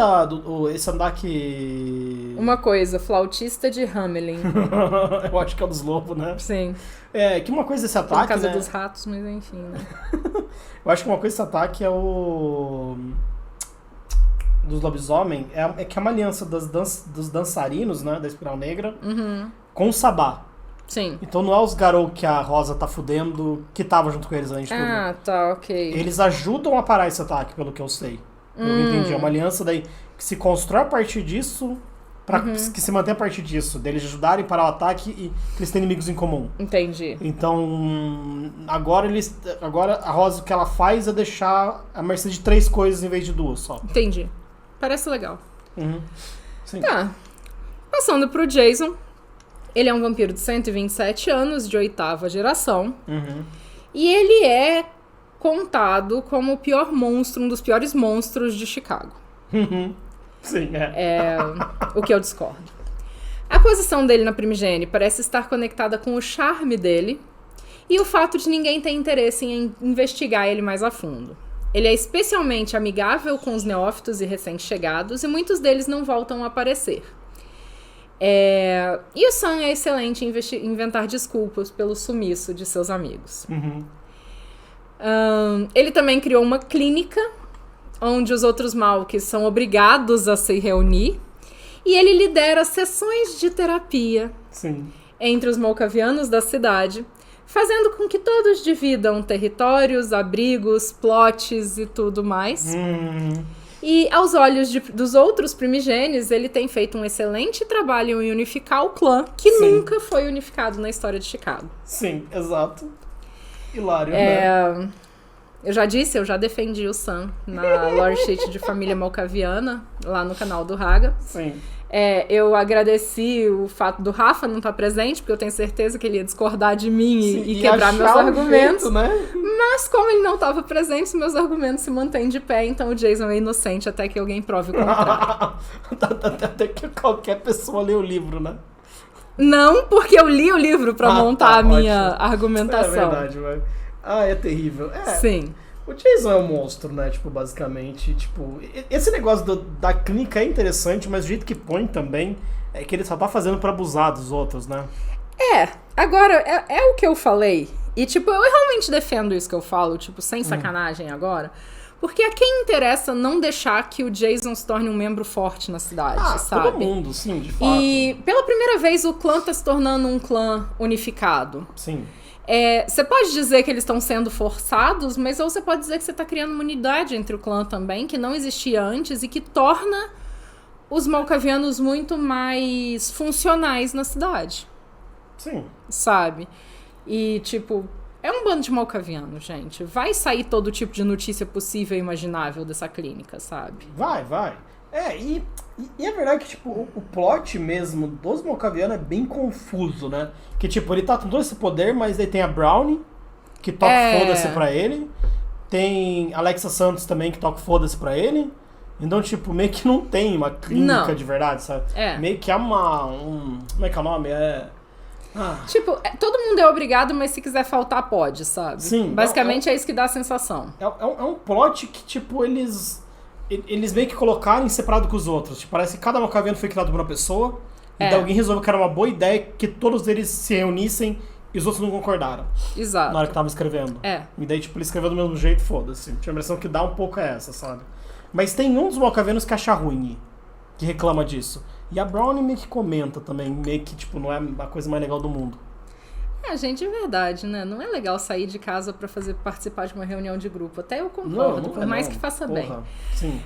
esse ataque... Uma coisa, flautista de Hamelin. Eu acho que é o dos lobos, né? Sim. Que uma coisa desse ataque, Por causa dos ratos, mas enfim, né? Eu acho que uma coisa desse ataque é o... dos lobisomem, é que é uma aliança dos dançarinos, né? Da Espiral Negra, com o Sabá. Sim. Então não é os Garou que a Rosa tá fudendo, que tava junto com eles antes de tudo. Tá, ok. Eles ajudam a parar esse ataque, pelo que eu sei. Eu entendi. É uma aliança daí que se constrói a partir disso, que se mantém a partir disso, deles ajudarem a parar o ataque e que eles têm inimigos em comum. Entendi. Então, agora a Rosa, o que ela faz é deixar a mercê de 3 coisas em vez de 2 só. Entendi. Parece legal. Sim. Tá. Passando pro Jason, ele é um vampiro de 127 anos, de 8ª geração. E ele é contado como o pior monstro, um dos piores monstros de Chicago. Sim, o que eu discordo. A posição dele na Primigene parece estar conectada com o charme dele e o fato de ninguém ter interesse em investigar ele mais a fundo. Ele é especialmente amigável com os neófitos e recém-chegados, e muitos deles não voltam a aparecer. E o Sam é excelente em inventar desculpas pelo sumiço de seus amigos. Ele também criou uma clínica onde os outros Malks são obrigados a se reunir, e ele lidera sessões de terapia entre os Malkavianos da cidade, fazendo com que todos dividam territórios, abrigos, plots e tudo mais. E aos olhos dos outros primigênios, ele tem feito um excelente trabalho em unificar o clã, que nunca foi unificado na história de Chicago. Sim, exato. Hilário, né? Eu já defendi o Sam na lore sheet de família malkaviana, lá no canal do Raga. Sim. Eu agradeci o fato do Rafa não estar presente, porque eu tenho certeza que ele ia discordar de mim e quebrar meus argumentos. Jeito, né? Mas como ele não estava presente, meus argumentos se mantêm de pé, então o Jason é inocente até que alguém prove o contrário. Até que qualquer pessoa lê o livro, né? Não, porque eu li o livro pra montar a minha argumentação. É verdade, velho. É terrível. Sim. O Jason é um monstro, né? Tipo, basicamente. Tipo, esse negócio da clínica é interessante, mas o jeito que põe também é que ele só tá fazendo pra abusar dos outros, né? Agora, é o que eu falei. E, tipo, eu realmente defendo isso que eu falo, tipo, sem sacanagem agora. Porque a quem interessa não deixar que o Jason se torne um membro forte na cidade, sabe? Todo mundo, sim, de fato. E, pela primeira vez, o clã tá se tornando um clã unificado. Sim. Você pode dizer que eles estão sendo forçados, mas ou você pode dizer que você está criando uma unidade entre o clã também, que não existia antes e que torna os malkavianos muito mais funcionais na cidade. Sim. Sabe? E, tipo, é um bando de malkavianos, gente. Vai sair todo tipo de notícia possível e imaginável dessa clínica, sabe? Vai. E é verdade que, tipo, o plot mesmo dos malkavianos é bem confuso, né? Que, tipo, ele tá com todo esse poder, mas aí tem a Brownie, que toca foda-se pra ele. Tem Alexa Santos também, que toca foda-se pra ele. Então, tipo, meio que não tem uma clínica de verdade, sabe? Meio que é como é que é o nome? Tipo, todo mundo é obrigado, mas se quiser faltar, pode, sabe? Sim. Basicamente é isso que dá a sensação. É um plot que, tipo, eles meio que colocaram em separado com os outros. Tipo, parece que cada malkaviano foi criado por uma pessoa. E daí alguém resolveu que era uma boa ideia que todos eles se reunissem e os outros não concordaram. Exato. Na hora que tava escrevendo. E daí, tipo, ele escreveu do mesmo jeito, foda-se. Tinha a impressão que dá um pouco essa, sabe? Mas tem um dos malkavianos que acha ruim, que reclama disso. E a Brownie meio que comenta também, meio que, tipo, não é a coisa mais legal do mundo. Gente, é verdade, né? Não é legal sair de casa pra participar de uma reunião de grupo. Até eu concordo, por mais que faça bem. Sim.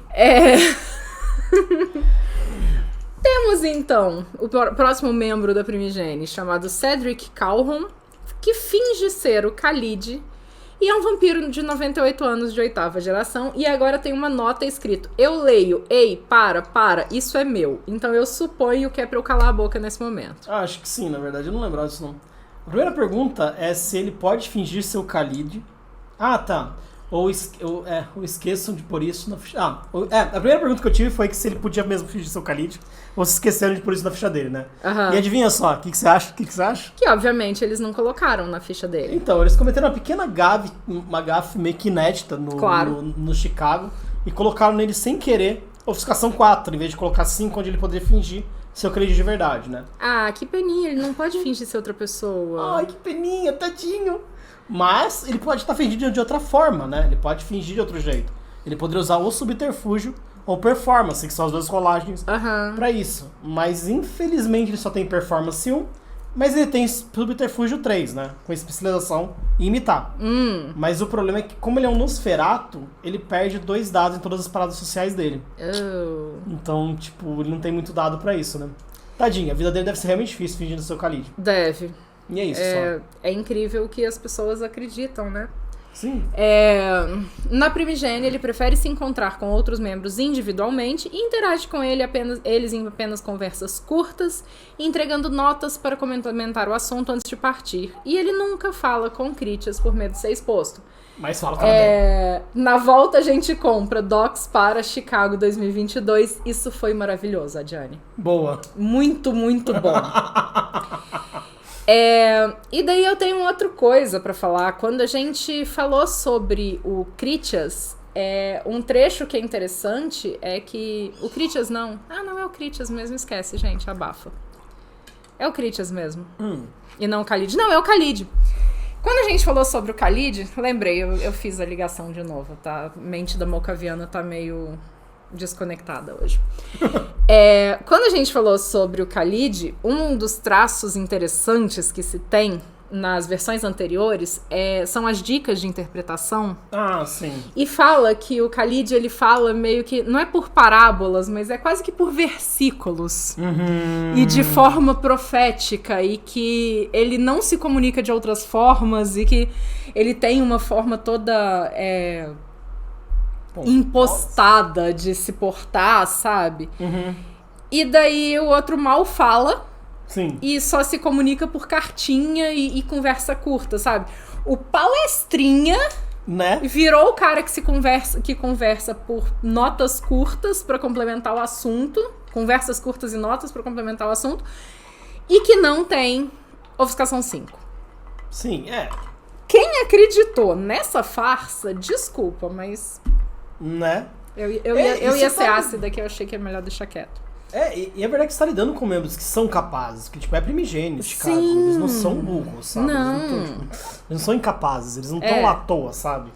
Temos, então, o próximo membro da Primigene, chamado Cedric Calhoun, que finge ser o Khalid, e é um vampiro de 98 anos de 8ª geração, e agora tem uma nota escrito: eu leio, ei, para, isso é meu. Então eu suponho que é pra eu calar a boca nesse momento. Acho que sim, na verdade, eu não lembrava disso não. A primeira pergunta é se ele pode fingir ser o Khalid. Ou esqueçam de pôr isso na ficha. A primeira pergunta que eu tive foi que se ele podia mesmo fingir ser o Khalid, ou se esqueceram de pôr isso na ficha dele, né? E adivinha só, o que você acha? Que obviamente eles não colocaram na ficha dele. Então, eles cometeram uma pequena gafe meio que inédita no Chicago, e colocaram nele sem querer ofuscação 4, em vez de colocar 5, onde ele poderia fingir ser o Khalid de verdade, né? Que peninha, ele não pode fingir ser outra pessoa. Ai, que peninha, tadinho. Mas ele pode estar fingindo de outra forma, né? Ele pode fingir de outro jeito. Ele poderia usar ou subterfúgio ou performance, que são as duas rolagens pra isso. Mas infelizmente ele só tem performance 1, mas ele tem subterfúgio 3, né? Com especialização em imitar. Mas o problema é que, como ele é um Nosferatu, ele perde 2 dados em todas as paradas sociais dele. Então, tipo, ele não tem muito dado pra isso, né? Tadinho, a vida dele deve ser realmente difícil fingindo ser o Khalid. Deve. E é isso só. É incrível o que as pessoas acreditam, né? Sim. Na Primigênia, ele prefere se encontrar com outros membros individualmente e interage com eles em apenas conversas curtas, entregando notas para comentar o assunto antes de partir. E ele nunca fala com Critias por medo de ser exposto. Mas fala com ela. Na volta a gente compra Docs para Chicago 2022. Isso foi maravilhoso, Adjane. Boa. Muito, muito bom. E daí eu tenho outra coisa pra falar. Quando a gente falou sobre o Critias, um trecho que é interessante é que... O Critias não. Não é o Critias mesmo, esquece, gente, abafa. É o Critias mesmo. E não o Khalid. Não, é o Khalid. Quando a gente falou sobre o Khalid, lembrei, eu fiz a ligação de novo, tá? A mente da Mocaviana tá meio desconectada hoje. Quando a gente falou sobre o Khalid, um dos traços interessantes que se tem nas versões anteriores são as dicas de interpretação. Sim. E fala que o Khalid, ele fala meio que, não é por parábolas, mas é quase que por versículos. E de forma profética, e que ele não se comunica de outras formas, e que ele tem uma forma toda impostada de se portar, sabe? E daí o outro mal fala. Sim. E só se comunica por cartinha e conversa curta, sabe? O palestrinha, né? Virou o cara que conversa por notas curtas pra complementar o assunto. Conversas curtas e notas pra complementar o assunto. E que não tem ofuscação 5. Sim, Quem acreditou nessa farsa, desculpa, mas... Né? Eu ia ser ácida, que eu achei que é melhor deixar quieto. E é verdade que você tá lidando com membros que são capazes, que tipo, é primigênio, Chicago. Sim. Eles não são burros, sabe? Não. Eles não são incapazes, eles não estão lá à toa, sabe?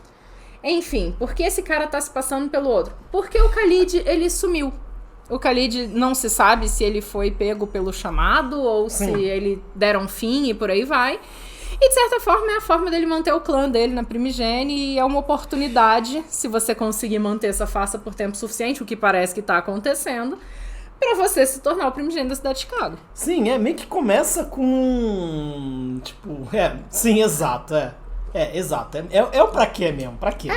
Enfim, por que esse cara tá se passando pelo outro? Porque o Khalid, ele sumiu. O Khalid não se sabe se ele foi pego pelo chamado ou se ele deram fim e por aí vai. E, de certa forma, é a forma dele manter o clã dele na Primigênia e é uma oportunidade, se você conseguir manter essa farsa por tempo suficiente, o que parece que tá acontecendo, pra você se tornar o primigênio da cidade de Chicago. Sim, meio que começa com... Tipo, sim, exato, exato. É o pra quê mesmo, pra quê?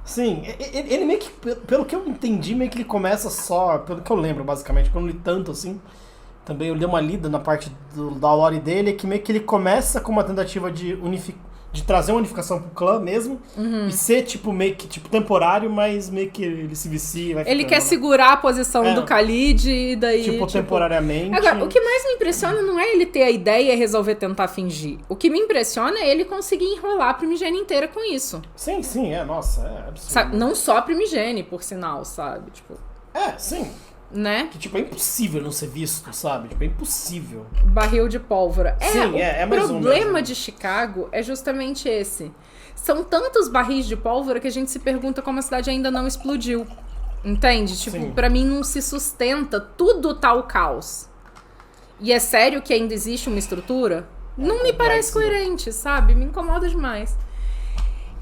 Sim, ele meio que, pelo que eu entendi, meio que ele começa só, pelo que eu lembro, basicamente, que eu não li tanto assim, também eu dei uma lida na parte da lore dele, que meio que ele começa com uma tentativa de trazer uma unificação pro clã mesmo, e ser tipo meio que tipo temporário, mas meio que ele se vicia e vai Ele ficando, quer segurar a posição do Khalid e daí... Tipo, temporariamente. Agora, o que mais me impressiona não é ele ter a ideia e resolver tentar fingir. O que me impressiona é ele conseguir enrolar a Primigênia inteira com isso. Sim, nossa, é absurdo. Sabe? Não só a Primigênia, por sinal, sabe? Tipo... Sim. Né? Que, tipo, é impossível não ser visto, sabe? Tipo, é impossível. Barril de pólvora. Sim, mais o problema de Chicago é justamente esse. São tantos barris de pólvora que a gente se pergunta como a cidade ainda não explodiu. Entende? Tipo, pra mim não se sustenta. Tudo tá o caos. E é sério que ainda existe uma estrutura? Não me parece coerente, sabe? Me incomoda demais.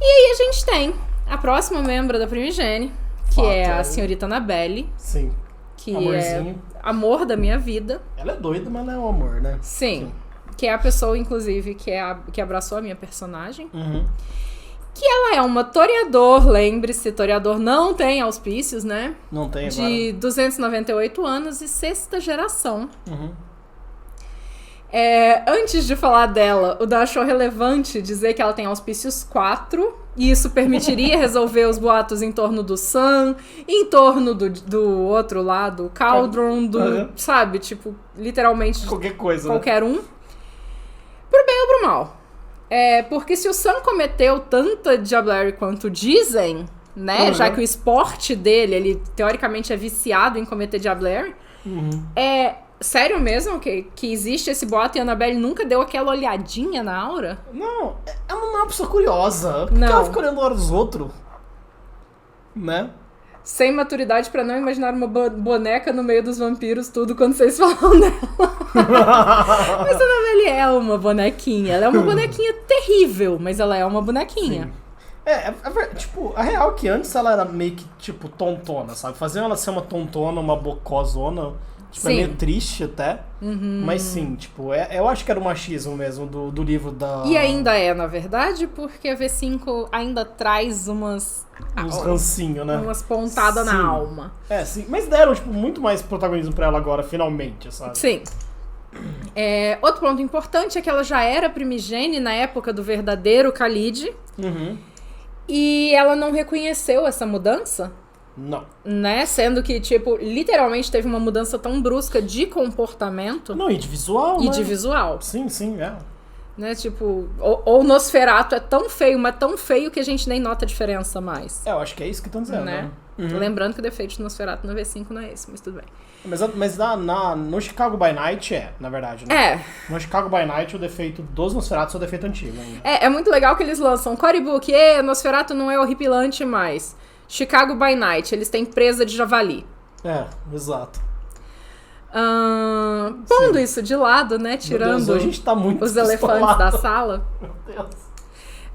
E aí a gente tem a próxima membro da Primigênia, que é a senhorita Annabelle. Sim. Que Amorzinho. É amor da minha vida. Ela é doida, mas não é um amor, né? Sim. Que é a pessoa, inclusive, que abraçou a minha personagem. Que ela é uma toreador, lembre-se, toreador não tem auspícios, né? Não tem agora. De 298 anos e 6ª geração. Antes de falar dela, o Dan achou relevante dizer que ela tem auspícios 4, e isso permitiria resolver os boatos em torno do Sun, em torno do outro lado, Cauldron, sabe? Tipo, literalmente... Qualquer coisa, qualquer um. Pro bem ou pro mal. Porque se o Sun cometeu tanta diablerie quanto dizem, né? Já que o esporte dele, ele teoricamente é viciado em cometer diablerie, sério mesmo que existe esse boato e a Annabelle nunca deu aquela olhadinha na aura? Não, ela não é uma pessoa curiosa. Por que ela fica olhando a hora dos outros? Né? Sem maturidade pra não imaginar uma boneca no meio dos vampiros, tudo quando vocês falam dela. Mas a Annabelle é uma bonequinha. Ela é uma bonequinha terrível, mas ela é uma bonequinha. Tipo, a real é que antes ela era meio que, tipo, tontona, sabe? Faziam ela ser uma tontona, uma bocozona... Tipo, é meio triste até. Mas sim, tipo, eu acho que era o machismo mesmo do livro da... E ainda é, na verdade, porque a V5 ainda traz uns rancinhos, né? Umas pontadas na alma. Sim. Mas deram, tipo, muito mais protagonismo pra ela agora, finalmente, sabe? Sim. Outro ponto importante é que ela já era primigênio na época do verdadeiro Khalid. E ela não reconheceu essa mudança. Não. Né? Sendo que, tipo, literalmente teve uma mudança tão brusca de comportamento. Não, e de visual, né? E de visual. Sim, é. Né? Tipo, o Nosferatu é tão feio, mas tão feio que a gente nem nota a diferença mais. Eu acho que é isso que estão dizendo, né? Lembrando que o defeito do Nosferatu no V5 não é esse, mas tudo bem. Mas no Chicago by Night na verdade, né? No Chicago by Night o defeito dos Nosferatu é o defeito antigo ainda. É muito legal que eles lançam Storybook, Nosferatu não é horripilante mais. Chicago by Night, eles têm presa de javali. Exato. Pondo isso de lado, né? Tirando Deus, a gente tá muito os elefantes da sala. Meu Deus.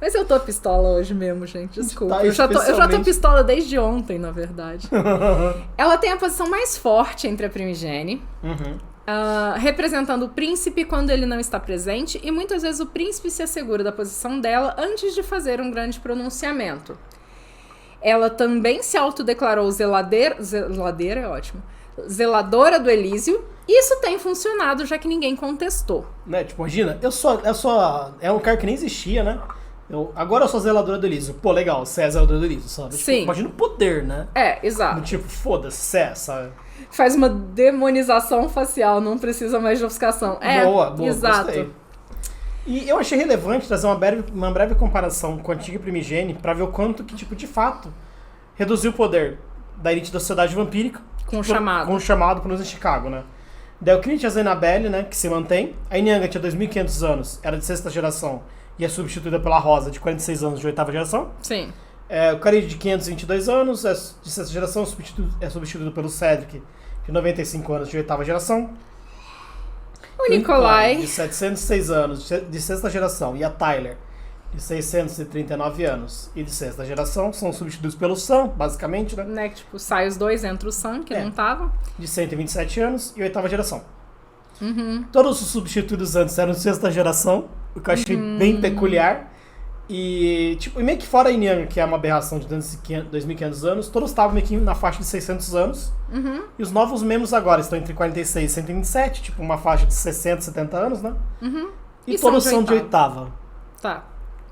Mas eu tô pistola hoje mesmo, gente. Desculpa. Tá, eu já tô pistola desde ontem, na verdade. Ela tem a posição mais forte entre a primigênie. Representando o príncipe quando ele não está presente. E muitas vezes o príncipe se assegura da posição dela antes de fazer um grande pronunciamento. Ela também se autodeclarou zeladeira é ótimo. Zeladora do Elísio. Isso tem funcionado, já que ninguém contestou. Né? Tipo, imagina, é um cara que nem existia, né? Agora eu sou zeladora do Elísio. Pô, legal, você é zeladora do Elísio, sabe? Tipo, Sim. Imagina o poder, né? Exato. Tipo, foda-se, você é, sabe? Faz uma demonização facial, não precisa mais de ofuscação. Boa, exato. Gostei. E eu achei relevante trazer uma breve comparação com a antiga primigênie pra ver o quanto que, tipo, de fato, reduziu o poder da elite da sociedade vampírica. Com o chamado. Com o chamado pro Chicago, né? Daí o Critias e a Annabelle, né, que se mantém. A Nyanga tinha 2.500 anos, era de 6ª geração e é substituída pela Rosa, de 46 anos, de 8ª geração. Sim. O Khalid, de 522 anos, é de 6ª geração, é substituído pelo Cedric, de 95 anos, de 8ª geração. O Nikolai, de 706 anos, de 6ª geração, e a Tyler, de 639 anos e de 6ª geração, são substituídos pelo Sam, basicamente, né? Tipo, sai os dois, entra o Sam, que não tava. De 127 anos e 8ª geração. Todos os substituídos antes eram de 6ª geração, o que eu achei bem peculiar. E, tipo, meio que fora a Nyanga, que é uma aberração de 2.500 anos, todos estavam meio que na faixa de 600 anos. E os novos membros agora estão entre 46 e 127, tipo, uma faixa de 60, 70 anos, né? E todos são de 8ª. Tá.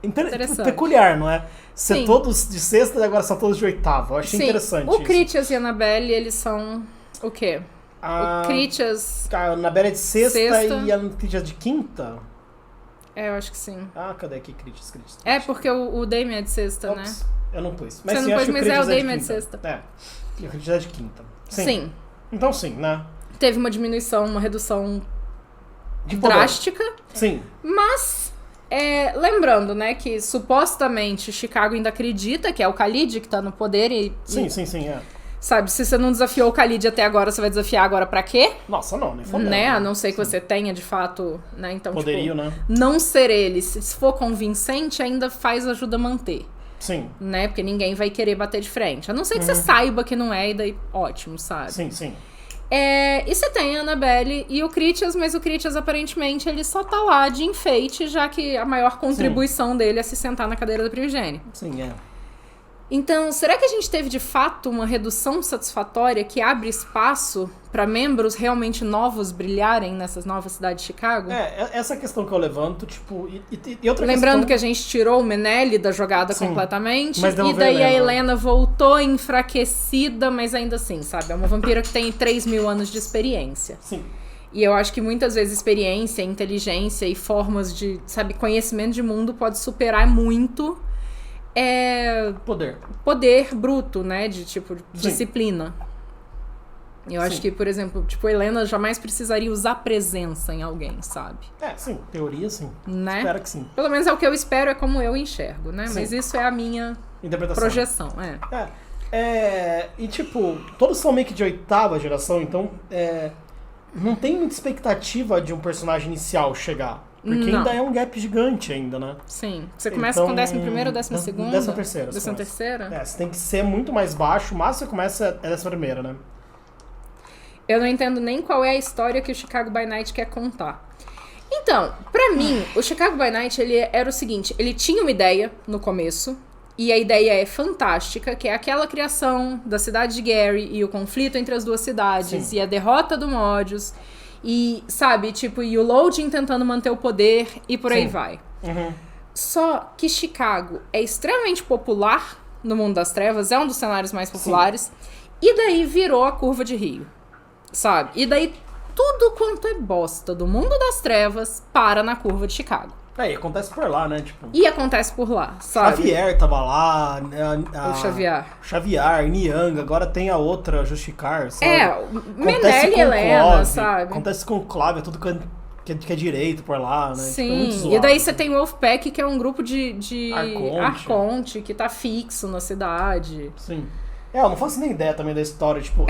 Interessante. Peculiar, não é? Ser todos de 6ª e agora são todos de 8ª. Eu achei interessante o Critias e a Annabelle, eles são o quê? O Critias... A Annabelle é de 6ª e a Critias de 5ª? Eu acho que sim. Cadê aqui Critias? Porque o Damien é de 6ª, né? Eu não pus. Mas você não pôs, mas o Damien é de 6ª. E a Critias é de 5ª. Sim. Então sim, né? Teve uma diminuição, uma redução drástica. Sim. Mas... lembrando, né, que supostamente Chicago ainda acredita que é o Khalid que tá no poder e... Sim. Sabe, se você não desafiou o Khalid até agora, você vai desafiar agora pra quê? Nossa, não, nem fodendo. Né, a não ser que você tenha, de fato, né, então, poderio, tipo... né? Não ser ele, se for convincente, ainda ajuda a manter. Sim. Né, porque ninguém vai querer bater de frente. A não ser que você saiba que não é, e daí ótimo, sabe? Sim. E você tem a Annabelle e o Critias, mas o Critias, aparentemente, ele só tá lá de enfeite, já que a maior contribuição dele é se sentar na cadeira da primigênia. Sim, Então, será que a gente teve, de fato, uma redução satisfatória que abre espaço para membros realmente novos brilharem nessas novas cidades de Chicago? Essa questão que eu levanto, tipo... E outra Lembrando que a gente tirou o Menelli da jogada completamente, mas e daí a Helena voltou enfraquecida, mas ainda assim, sabe? É uma vampira que tem 3.000 anos de experiência. Sim. E eu acho que muitas vezes experiência, inteligência e formas de, sabe, conhecimento de mundo pode superar muito... Poder bruto, né? De, tipo, disciplina. Eu acho que, por exemplo, tipo, Helena jamais precisaria usar presença em alguém, sabe? Sim. Teoria, sim. Né? Espero que sim. Pelo menos é o que eu espero, é como eu enxergo, né? Mas isso é a minha projeção, E, tipo, todos são meio que de 8ª geração, então não tem muita expectativa de um personagem inicial chegar. Porque ainda é um gap gigante ainda, né? Sim. Você começa com 11º ou 12º? 13ª. 13ª? Você tem que ser muito mais baixo, mas você começa é 11ª, né? Eu não entendo nem qual é a história que o Chicago by Night quer contar. Então, pra mim, o Chicago by Night, ele era o seguinte, ele tinha uma ideia no começo, e a ideia é fantástica, que é aquela criação da cidade de Gary e o conflito entre as duas cidades, e a derrota do Mobius, e, sabe, tipo, e o Loading tentando manter o poder, e por aí vai. Só que Chicago é extremamente popular no mundo das trevas, é um dos cenários mais populares, e daí virou a curva de Rio, sabe? E daí tudo quanto é bosta do mundo das trevas para na curva de Chicago. E acontece por lá, né? Tipo, e acontece por lá, sabe? Xavier tava lá, O Xavier. Xavier, Niang, agora tem a outra, Justicar, sabe? Meneghel e Helena, sabe? Acontece com o Cláudio, tudo que é direito por lá, né? Sim, tipo, é e daí você tem o Wolfpack, que é um grupo de Arconte, que tá fixo na cidade. Sim. Eu não faço nem ideia também da história, tipo...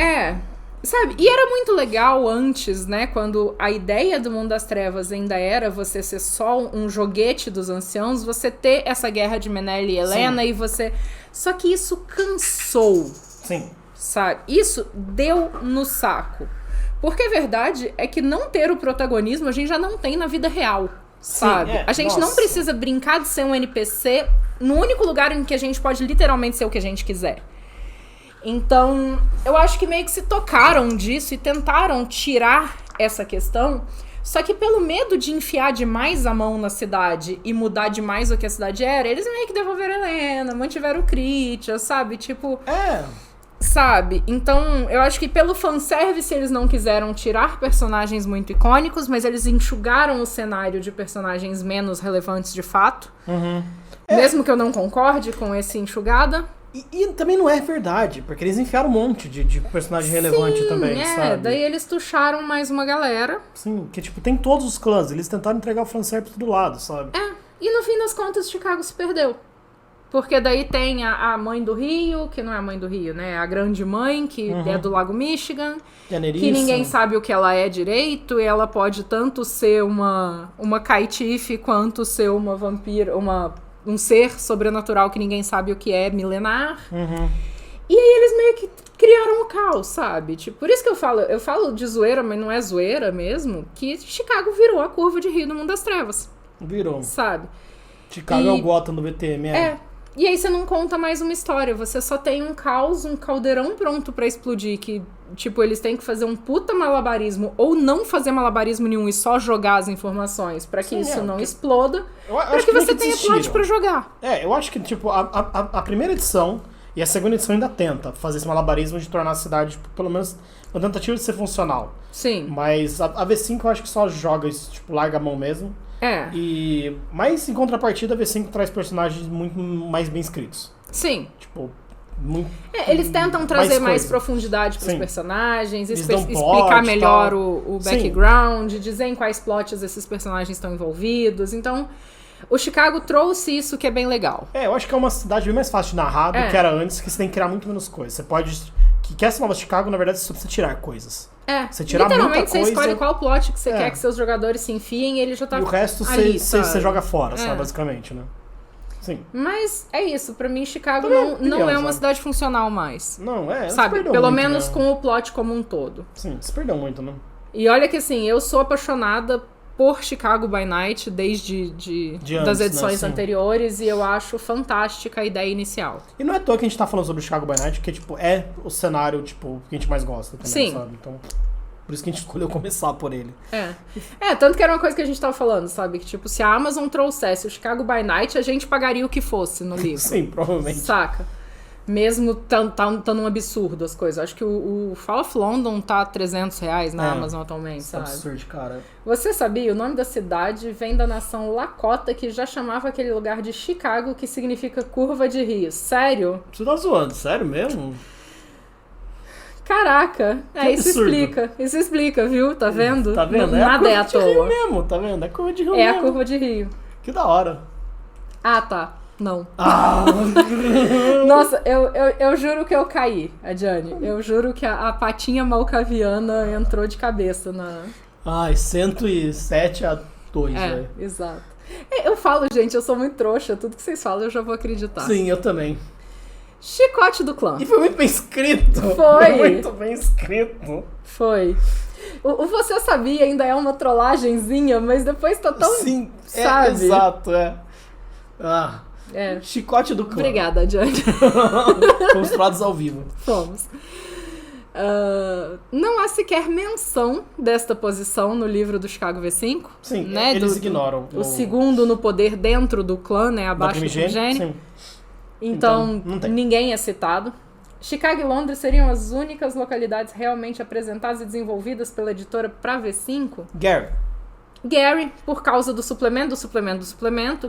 Sabe, e era muito legal antes, né, quando a ideia do Mundo das Trevas ainda era você ser só um joguete dos anciãos, você ter essa guerra de Meneghel e Helena e você... Só que isso cansou. Sim. Sabe? Isso deu no saco. Porque a verdade é que não ter o protagonismo a gente já não tem na vida real, sabe? A gente não precisa brincar de ser um NPC no único lugar em que a gente pode literalmente ser o que a gente quiser. Então, eu acho que meio que se tocaram disso e tentaram tirar essa questão, só que pelo medo de enfiar demais a mão na cidade e mudar demais o que a cidade era, eles meio que devolveram a Helena, mantiveram o Crítia, sabe? Tipo... Sabe? Então, eu acho que pelo fanservice eles não quiseram tirar personagens muito icônicos, mas eles enxugaram o cenário de personagens menos relevantes de fato. Mesmo que eu não concorde com esse enxugada. E também não é verdade, porque eles enfiaram um monte de personagem relevante também, sabe? Daí eles tucharam mais uma galera. Sim, que tipo, tem todos os clãs, eles tentaram entregar o fanservice do lado, sabe? E no fim das contas, Chicago se perdeu. Porque daí tem a mãe do Rio, que não é a mãe do Rio, né? A grande mãe, que é do Lago Michigan. Que ninguém sabe o que ela é direito. E ela pode tanto ser uma caitife, quanto ser uma vampira, um ser sobrenatural que ninguém sabe o que é, milenar. E aí eles meio que criaram o caos, sabe? Tipo, por isso que eu falo de zoeira, mas não é zoeira mesmo, que Chicago virou a curva de Rio no Mundo das Trevas. Virou. Sabe? Chicago é o Gotham do BTM, E aí você não conta mais uma história, você só tem um caos, um caldeirão pronto pra explodir, que, tipo, eles têm que fazer um puta malabarismo, ou não fazer malabarismo nenhum e só jogar as informações pra que isso não exploda, pra que você tenha plot pra jogar. Eu acho que, tipo, a primeira edição e a segunda edição ainda tenta fazer esse malabarismo de tornar a cidade, tipo, pelo menos, uma tentativa de ser funcional. Sim. Mas a V5 eu acho que só joga isso, tipo, larga a mão mesmo. Mas em contrapartida, a V5 traz personagens muito mais bem escritos. Sim. Tipo, eles tentam trazer mais profundidade pros personagens, explicar melhor o background, dizer em quais plots esses personagens estão envolvidos. Então, o Chicago trouxe isso que é bem legal. Eu acho que é uma cidade bem mais fácil de narrar do que era antes, que você tem que criar muito menos coisas. Você pode... Que essa nova Chicago, na verdade, você só precisa tirar coisas. Você tirar literalmente, você escolhe qual plot que você quer que seus jogadores se enfiem e ele já tá ali. E o resto você joga fora, sabe, basicamente, né? Sim. Mas é isso, pra mim Chicago não é uma cidade funcional mais. Não, sabe, pelo menos com o plot como um todo. Sim, se perdeu muito, né? E olha que assim, eu sou apaixonada por Chicago by Night desde das edições anteriores, e eu acho fantástica a ideia inicial. E não é à toa que a gente tá falando sobre Chicago by Night, porque tipo, é o cenário tipo, que a gente mais gosta também, sabe? Então, por isso que a gente escolheu começar por ele. Tanto que era uma coisa que a gente tava falando, sabe? Que tipo, se a Amazon trouxesse o Chicago by Night, a gente pagaria o que fosse no livro. Sim, provavelmente. Saca? Mesmo tá um absurdo as coisas. Acho que o Fall of London tá R$300 na Amazon atualmente, sabe? Absurdo, cara. Você sabia? O nome da cidade vem da nação Lakota, que já chamava aquele lugar de Chicago, que significa curva de rio. Sério? Você tá zoando? Sério mesmo? Caraca! Isso explica, viu? Tá vendo? Tá vendo? Nada é à toa. É a curva de rio mesmo, tá vendo? É a curva de rio mesmo. É a curva de rio. Que da hora. Ah, tá. Não. Nossa, eu juro que eu caí, a Gianni. Eu juro que a patinha malcaviana entrou de cabeça na... 107-2, velho. Exato. Eu falo, gente, eu sou muito trouxa. Tudo que vocês falam eu já vou acreditar. Sim, eu também. Chicote do clã. E foi muito bem escrito. Foi muito bem escrito. Foi. O Você Sabia ainda é uma trollagenzinha, mas depois tá tão... Sim, sabe? Exato, Chicote do clã. Obrigada, Jane. Fomos trollados ao vivo. Fomos. Não há sequer menção desta posição no livro do Chicago V5. Sim, né? eles ignoram. O segundo no poder dentro do clã, né? Abaixo do Primigênio. Sim. Então ninguém é citado. Chicago e Londres seriam as únicas localidades realmente apresentadas e desenvolvidas pela editora para V5? Gary, por causa do suplemento,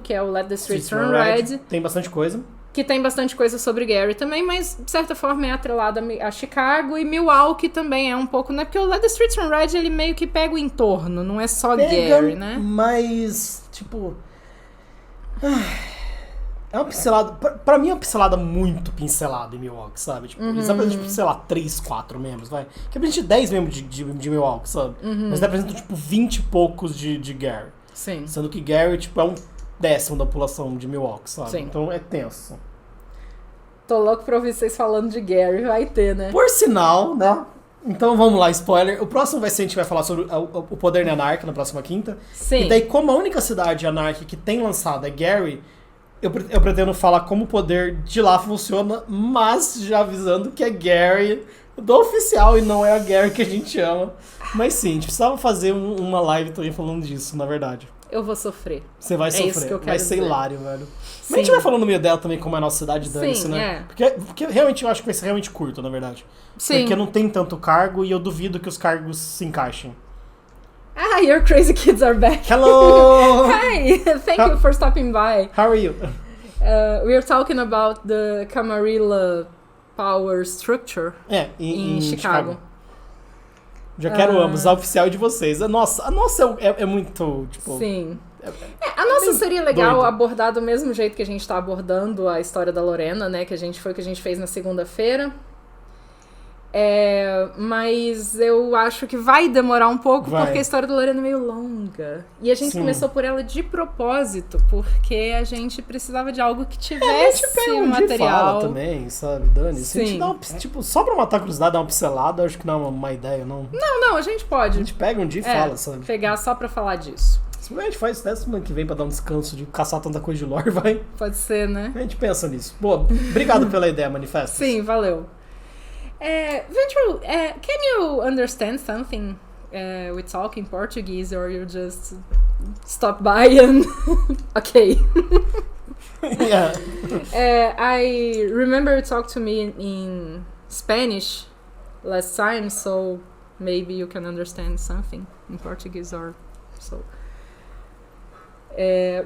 que é o Let the Streets Run Red. Tem bastante coisa. Que tem bastante coisa sobre Gary também, mas de certa forma é atrelada a Chicago, e Milwaukee também é um pouco, né? Porque o Let the Streets Run Red, ele meio que pega o entorno, não é só Gary, né? Mas, tipo... É uma pincelada... Pra mim é uma pincelada muito pincelada em Milwaukee, sabe? Tipo, eles apresentam, tipo, sei lá, 3, 4 membros, vai. Que apresentam 10 membros de Milwaukee, sabe? Mas eles apresentam, tipo, 20 e poucos de Gary. Sim. Sendo que Gary, tipo, é um décimo da população de Milwaukee, sabe? Sim. Então é tenso. Tô louco pra ouvir vocês falando de Gary, vai ter, né? Por sinal, né? Então vamos lá, spoiler. O próximo vai ser, a gente vai falar sobre o poder na Anarca na próxima quinta. Sim. E daí, como a única cidade anarca que tem lançado é Gary, eu pretendo falar como o poder de lá funciona, mas já avisando que é Gary do oficial e não é a Gary que a gente ama. Mas sim, a gente precisava fazer uma live também falando disso, na verdade. Eu vou sofrer. Você vai sofrer. Isso que eu quero vai ser dizer. hilário, velho. Sim. Mas a gente vai falando no meio dela também como é a nossa cidade, dane-se, né? Porque realmente eu acho que vai ser realmente curto, na verdade. Sim. Porque não tem tanto cargo e eu duvido que os cargos se encaixem. Your crazy kids are back. Hello! Hi! Thank you for stopping by. How are you? We are talking about the Camarilla power structure em Chicago. Já quero ambos, a oficial de vocês. A nossa é muito, tipo... Sim. A nossa seria legal doido. abordar do mesmo jeito que a gente tá abordando a história da Lorena, né? Que a gente fez na segunda-feira. Mas eu acho que vai demorar um pouco, porque a história da Lorena é meio longa. E a gente começou por ela de propósito, porque a gente precisava de algo que tivesse material. Fala também, sabe, Dani? Se a gente dá tipo, só pra matar a curiosidade, dar uma pincelada, acho que não é uma ideia, não. Não, a gente pode. A gente pega um dia e fala, sabe? Pegar só pra falar disso. Se a gente faz isso semana que vem pra dar um descanso de caçar tanta coisa de lore, vai. Pode ser, né? A gente pensa nisso. Boa, obrigado pela ideia, Manifesto. Sim, valeu. Ventru, can you understand something we talk in Portuguese, or you just stop by and okay? Yeah. I remember you talked to me in Spanish last time, so maybe you can understand something in Portuguese or so.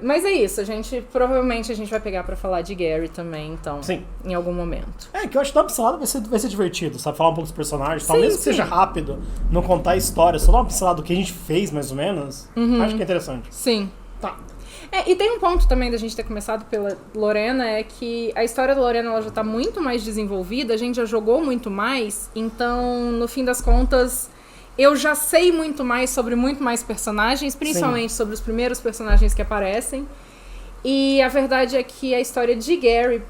Mas é isso, provavelmente a gente vai pegar pra falar de Gary também, então, sim, em algum momento. Que eu acho que dar uma pincelada vai ser divertido, sabe? Falar um pouco dos personagens, tal, mesmo que seja rápido, não contar a história, só dar uma pincelada do que a gente fez, mais ou menos, acho que é interessante. Sim. Tá. E tem um ponto também da gente ter começado pela Lorena, é que a história da Lorena ela já tá muito mais desenvolvida, a gente já jogou muito mais, então, no fim das contas... Eu já sei muito mais sobre muito mais personagens, principalmente sobre os primeiros personagens que aparecem. E a verdade é que a história de Gary,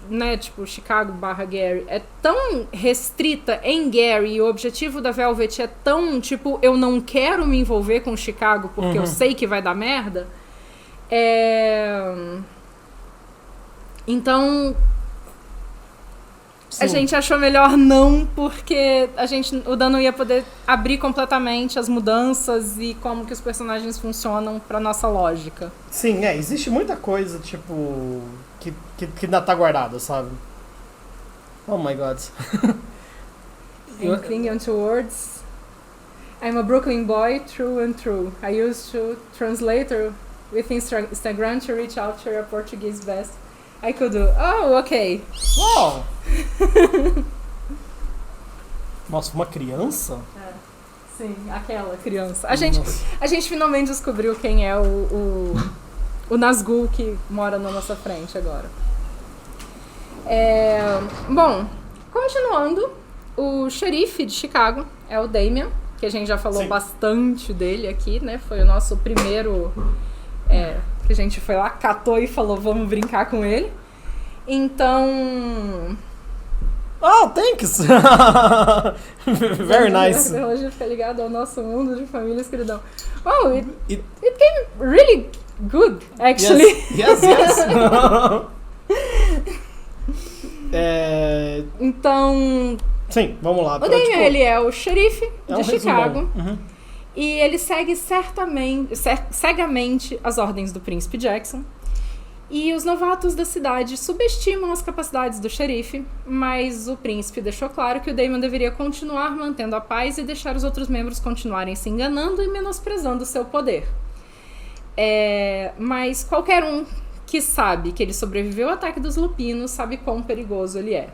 né, tipo, Chicago/Gary, é tão restrita em Gary, e o objetivo da Velvet é tão, tipo, eu não quero me envolver com Chicago porque eu sei que vai dar merda. Então... Sim. A gente achou melhor não, porque o Dan não ia poder abrir completamente as mudanças e como que os personagens funcionam pra nossa lógica. Sim, existe muita coisa, tipo, que ainda tá guardada, sabe? Oh my god. Anything into words? I'm a Brooklyn boy, true and true. I used to translator with Instagram to reach out to your Portuguese best. I could do. Oh, ok. Uau! Nossa, uma criança? Sim, aquela criança. A gente finalmente descobriu quem é o Nazgûl que mora na nossa frente agora. Bom, continuando, o xerife de Chicago é o Damian, que a gente já falou bastante dele aqui, né? Foi o nosso primeiro... que a gente foi lá, catou e falou, vamos brincar com ele. Então... Oh, thanks! Very nice. Hoje fica ligado ao nosso mundo de família escuridão. Oh, it came really good, actually. Yes. Então... Sim, vamos lá. O Damien, ele é o xerife de Chicago. Uhum. E ele segue cegamente as ordens do Príncipe Jackson. E os novatos da cidade subestimam as capacidades do xerife, mas o príncipe deixou claro que o Damien deveria continuar mantendo a paz e deixar os outros membros continuarem se enganando e menosprezando seu poder. Mas qualquer um que sabe que ele sobreviveu ao ataque dos lupinos sabe quão perigoso ele é.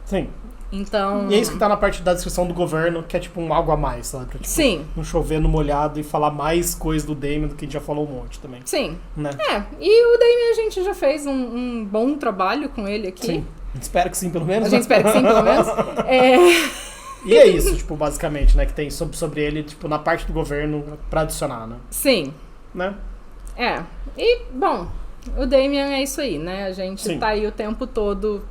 Sim. Então... E é isso que tá na parte da descrição do governo, que é tipo um algo a mais, sabe? Pra, tipo, sim. Não chover no molhado e falar mais coisa do Damien do que a gente já falou um monte também. Sim. Né? E o Damien a gente já fez um bom trabalho com ele aqui. Sim. Espero que sim, pelo menos. A gente espera que sim, pelo menos. E é isso, tipo, basicamente, né? Que tem sobre ele, tipo, na parte do governo pra adicionar, né? Sim. Né? E, bom, o Damien é isso aí, né? A gente sim. Tá aí o tempo todo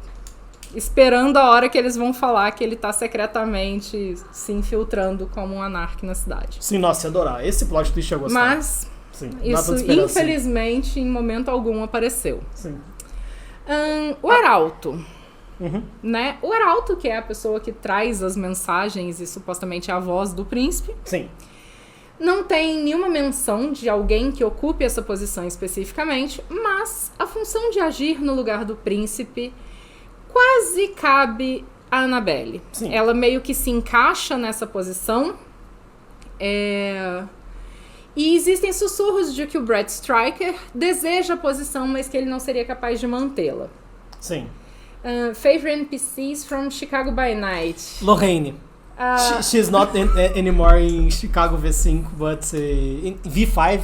esperando a hora que eles vão falar que ele tá secretamente se infiltrando como um anarca na cidade. Sim, nossa, ia adorar. Esse plot twist eu gostei. Mas, sim, isso infelizmente em momento algum apareceu. Sim. O Arauto. Uhum. Né? O Arauto, que é a pessoa que traz as mensagens e supostamente a voz do príncipe. Sim. Não tem nenhuma menção de alguém que ocupe essa posição especificamente, mas a função de agir no lugar do príncipe quase cabe a Annabelle. Sim. Ela meio que se encaixa nessa posição. E existem sussurros de que o Brad Stryker deseja a posição, mas que ele não seria capaz de mantê-la. Sim. Favorite NPCs from Chicago by Night. Lorraine. She's not anymore in Chicago V5, but in V5.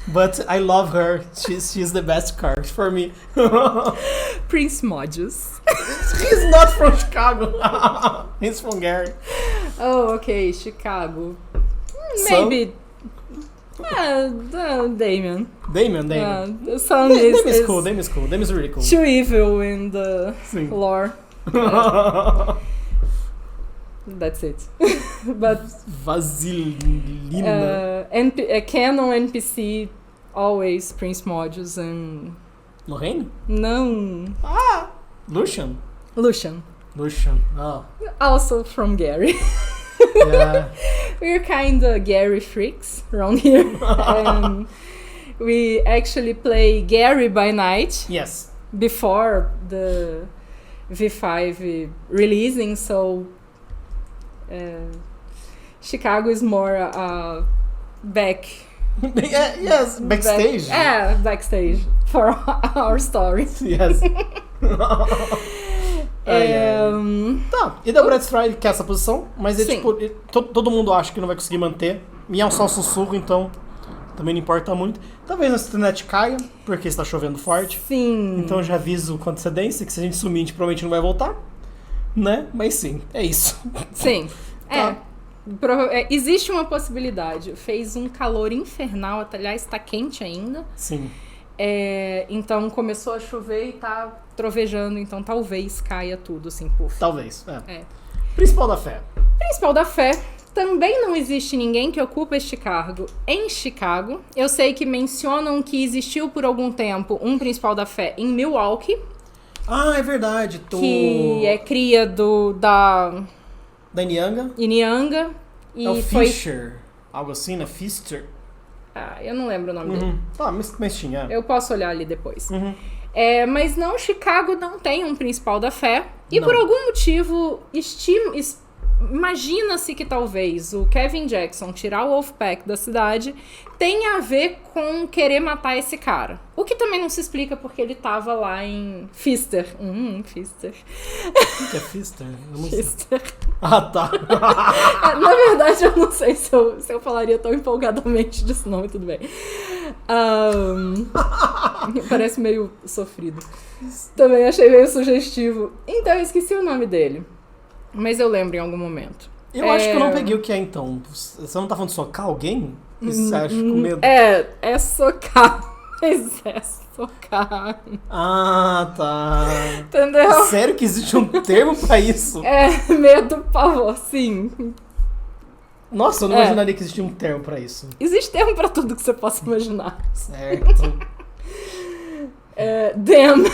But I love her. She's the best card for me. Prince Modus. He's not from Chicago. He's from Gary. Oh, okay, Chicago. Maybe. Damien. The son is cool. Damien is cool. Damien is really cool. Too evil in the lore. That's it. But Vasilina. A canon NPC always Prince Modus and Lorraine? No. Lucian. Oh. Also from Gary. Yeah. We're kinda Gary freaks around here. And we actually play Gary by night. Yes. Before the V5 releasing, so Chicago is more backstage. Backstage for our story. Yes. Tá, e da Brad Stryker que é essa posição, mas tipo, todo mundo acha que não vai conseguir manter. E é um só sussurro, então também não importa muito. Talvez a internet caia, porque está chovendo forte. Sim. Então já aviso com antecedência que se a gente sumir, a gente provavelmente não vai voltar. Né? Mas sim, é isso. Sim. Tá. Existe uma possibilidade. Fez um calor infernal, aliás, está quente ainda. Sim. Então começou a chover e tá trovejando, então talvez caia tudo, assim, puf. Talvez, Principal da fé. Também não existe ninguém que ocupa este cargo em Chicago. Eu sei que mencionam que existiu por algum tempo um principal da fé em Milwaukee. Ah, é verdade. Que é cria da Inyanga. E é o Fisher. Algo assim, né? Fister. Eu não lembro o nome dele. Tá, mas tinha. Eu posso olhar ali depois. Mas não, Chicago não tem um principal da fé. E por algum motivo, imagina-se que talvez o Kevin Jackson tirar o Wolfpack da cidade tenha a ver com querer matar esse cara. O que também não se explica porque ele tava lá em Fister. Fister. O que é Fister? Fister. Ah, tá. Na verdade, eu não sei se eu falaria tão empolgadamente desse nome, tudo bem. Parece meio sofrido. Também achei meio sugestivo. Então, eu esqueci o nome dele. Mas eu lembro em algum momento. Eu acho que eu não peguei o que é, então. Você não tá falando de socar alguém? Isso você acha com medo? É socar. Excesso carne. Ah, tá. Entendeu? Sério que existe um termo pra isso? Medo, pavor, sim. Nossa, eu não imaginaria que existia um termo pra isso. Existe termo pra tudo que você possa imaginar. Certo. Damn.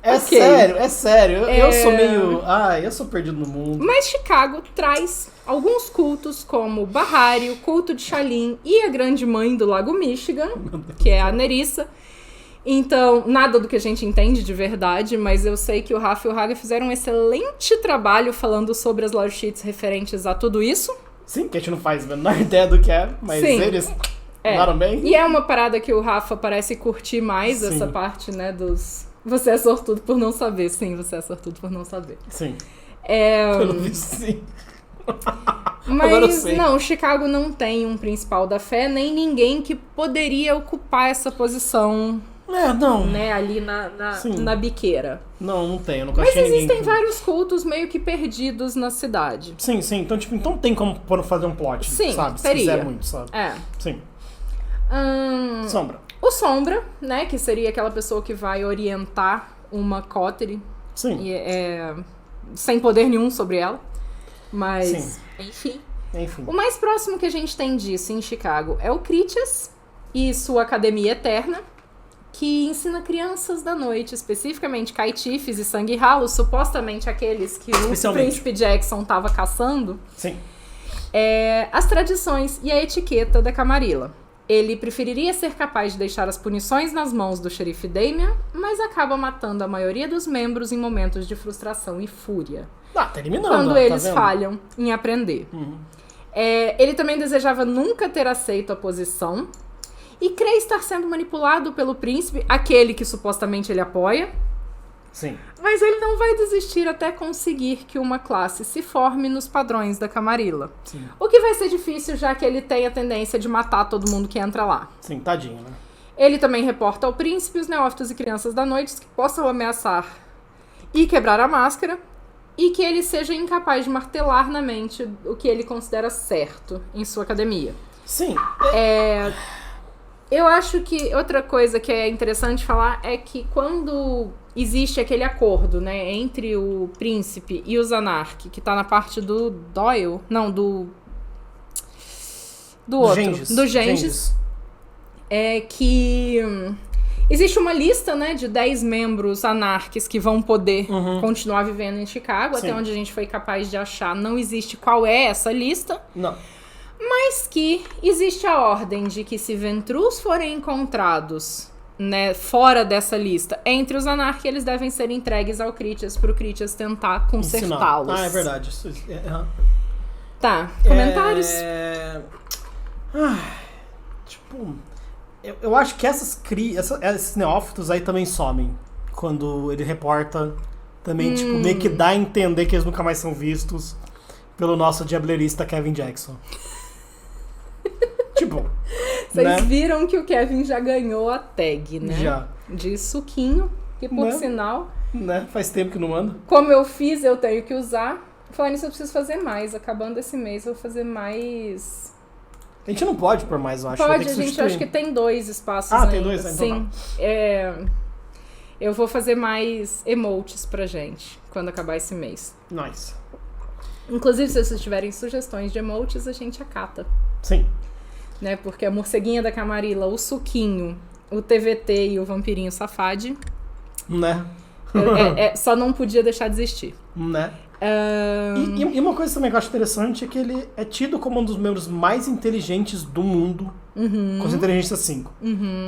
É Ok. sério. Eu sou meio... eu sou perdido no mundo. Mas Chicago traz alguns cultos como Bahari, o culto de Shalim e a grande mãe do Lago Michigan, que é a Nerissa. Então, nada do que a gente entende de verdade, mas eu sei que o Rafa e o Haga fizeram um excelente trabalho falando sobre as lore sheets referentes a tudo isso. Sim, que a gente não faz a menor ideia do que é, mas Sim. eles falaram bem. E é uma parada que o Rafa parece curtir mais, Sim. essa parte, né, dos... Você é sortudo por não saber. Sim, você é sortudo por não saber. Sim. Pelo visto, sim. Agora eu Mas sei. não, Chicago não tem um principal da fé, nem ninguém que poderia ocupar essa posição, Não. né, ali Sim. na biqueira. Não tem, eu nunca Mas achei ninguém. existem vários cultos meio que perdidos na cidade. Sim. Então tem como fazer um plot, Sim, sabe? Se teria. quiser muito, sabe? Sim. Sombra. O Sombra, né, que seria aquela pessoa que vai orientar uma Coterie, Sim. sem poder nenhum sobre ela. Mas, Sim. enfim. Enfim. O mais próximo que a gente tem disso em Chicago é o Critias e sua Academia Eterna, que ensina crianças da noite, especificamente caitifes e sangue ralo, supostamente aqueles que o Príncipe Jackson estava caçando, Sim. as tradições e a etiqueta da Camarilla. Ele preferiria ser capaz de deixar as punições nas mãos do xerife Damian, mas acaba matando a maioria dos membros em momentos de frustração e fúria. Tá eliminando. Quando tá eles vendo? falham em aprender. Ele também desejava nunca ter aceito a posição e crê estar sendo manipulado pelo príncipe, aquele que supostamente ele apoia. Sim. Mas ele não vai desistir até conseguir que uma classe se forme nos padrões da Camarilla. Sim. O que vai ser difícil, já que ele tem a tendência de matar todo mundo que entra lá. Sim, tadinho, né? Ele também reporta ao príncipe os neófitos e crianças da noite que possam ameaçar e quebrar a máscara, e que ele seja incapaz de martelar na mente o que ele considera certo em sua academia. Sim. Eu acho que outra coisa que é interessante falar é que quando existe aquele acordo, né, entre o príncipe e os Anark, que tá na parte do Doyle, não, do outro, do Gengis, é que existe uma lista, né, de 10 membros anarques que vão poder continuar vivendo em Chicago. Sim. Até onde a gente foi capaz de achar, não existe qual é essa lista. Não. Mas que existe a ordem de que se Ventrus forem encontrados, né, fora dessa lista, entre os Anark, eles devem ser entregues ao Critias para o Critias tentar consertá-los. É verdade. Tá, comentários? Tipo, eu acho que esses neófitos aí também somem. Quando ele reporta, também, tipo, meio que dá a entender que eles nunca mais são vistos pelo nosso diablerista Kevin Jackson. Tipo, Vocês né? viram que o Kevin já ganhou a tag, né? Já. De suquinho, que por Né? sinal, Né? Faz tempo que não anda. como eu fiz, eu tenho que usar. Falando nisso, eu preciso fazer mais. Acabando esse mês, eu vou fazer mais. A gente não pode por mais, eu acho. Vai ter Pode, que a gente substituir. acho que tem 2 espaços Ah, ainda. tem 2? Então Sim. Eu vou fazer mais emotes pra gente quando acabar esse mês. Nice. Inclusive, se vocês tiverem sugestões de emotes, a gente acata. Sim. Né? Porque a morceguinha da Camarilla, o suquinho, o TVT e o vampirinho safade, Né? só não podia deixar de existir. Né? E uma coisa também que eu acho interessante é que ele é tido como um dos membros mais inteligentes do mundo, com essa inteligência 5.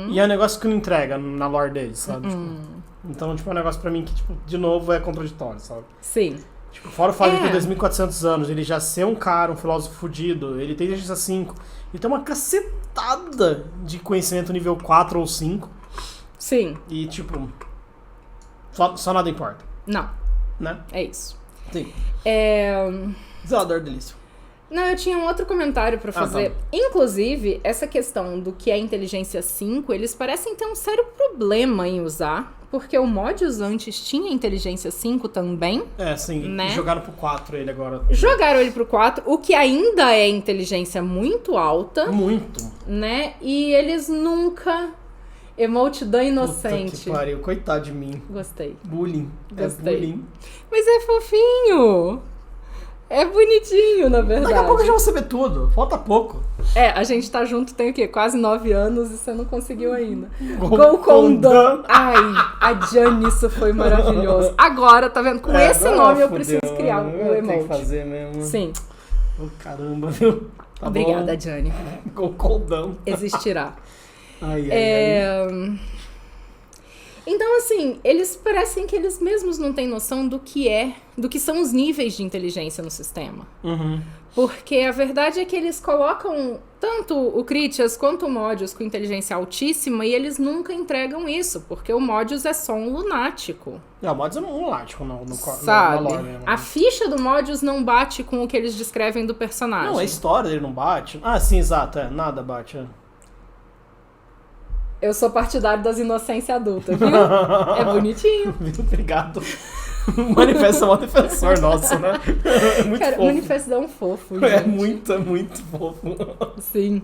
E é um negócio que não entrega na lore dele, sabe? Tipo, então, tipo, é um negócio pra mim que, tipo, de novo, é contraditório, sabe? Sim. Tipo, fora o fato de ter 2.400 anos, ele já ser um cara, um filósofo fudido, ele tem inteligência 5, ele tem uma cacetada de conhecimento nível 4 ou 5. Sim. E, tipo, só nada importa, Não. né? É isso. Sim. Zelador delícia. Não, eu tinha um outro comentário pra fazer. Tá. Inclusive, essa questão do que é inteligência 5, eles parecem ter um sério problema em usar, porque o Mods antes tinha inteligência 5 também. Sim. Né? Jogaram pro 4 ele agora. Jogaram ele pro 4, o que ainda é inteligência muito alta. Muito. Né? E eles nunca... Emote da inocente. Puta que pariu, coitado de mim. Gostei. Bullying. Gostei. É bullying. Mas é fofinho. É bonitinho, na verdade. Daqui a pouco eu já vou saber tudo. Falta pouco. A gente tá junto tem o quê? Quase 9 anos e você não conseguiu ainda. Golcondan. Ai, a Jane, isso foi maravilhoso. Agora, tá vendo? Com esse nome eu preciso criar o emote. Tem que fazer mesmo. Sim. Caramba, viu? Tá Obrigada, Jane. Golcondan. Existirá. Ai. Então, assim, eles parecem que eles mesmos não têm noção do que são os níveis de inteligência no sistema. Uhum. Porque a verdade é que eles colocam tanto o Critias quanto o Modius com inteligência altíssima e eles nunca entregam isso, porque o Modius é só um lunático. O Modius é um lunático sabe? na lore, né? A ficha do Modius não bate com o que eles descrevem do personagem. Não, a história dele não bate. Ah, sim, exato. Nada bate. Eu sou partidário das inocências adultas, viu? É bonitinho. Obrigado. O Manifesto é um defensor nosso, né? É muito Cara, fofo. o Manifesto é um fofo, gente. É muito fofo. Sim.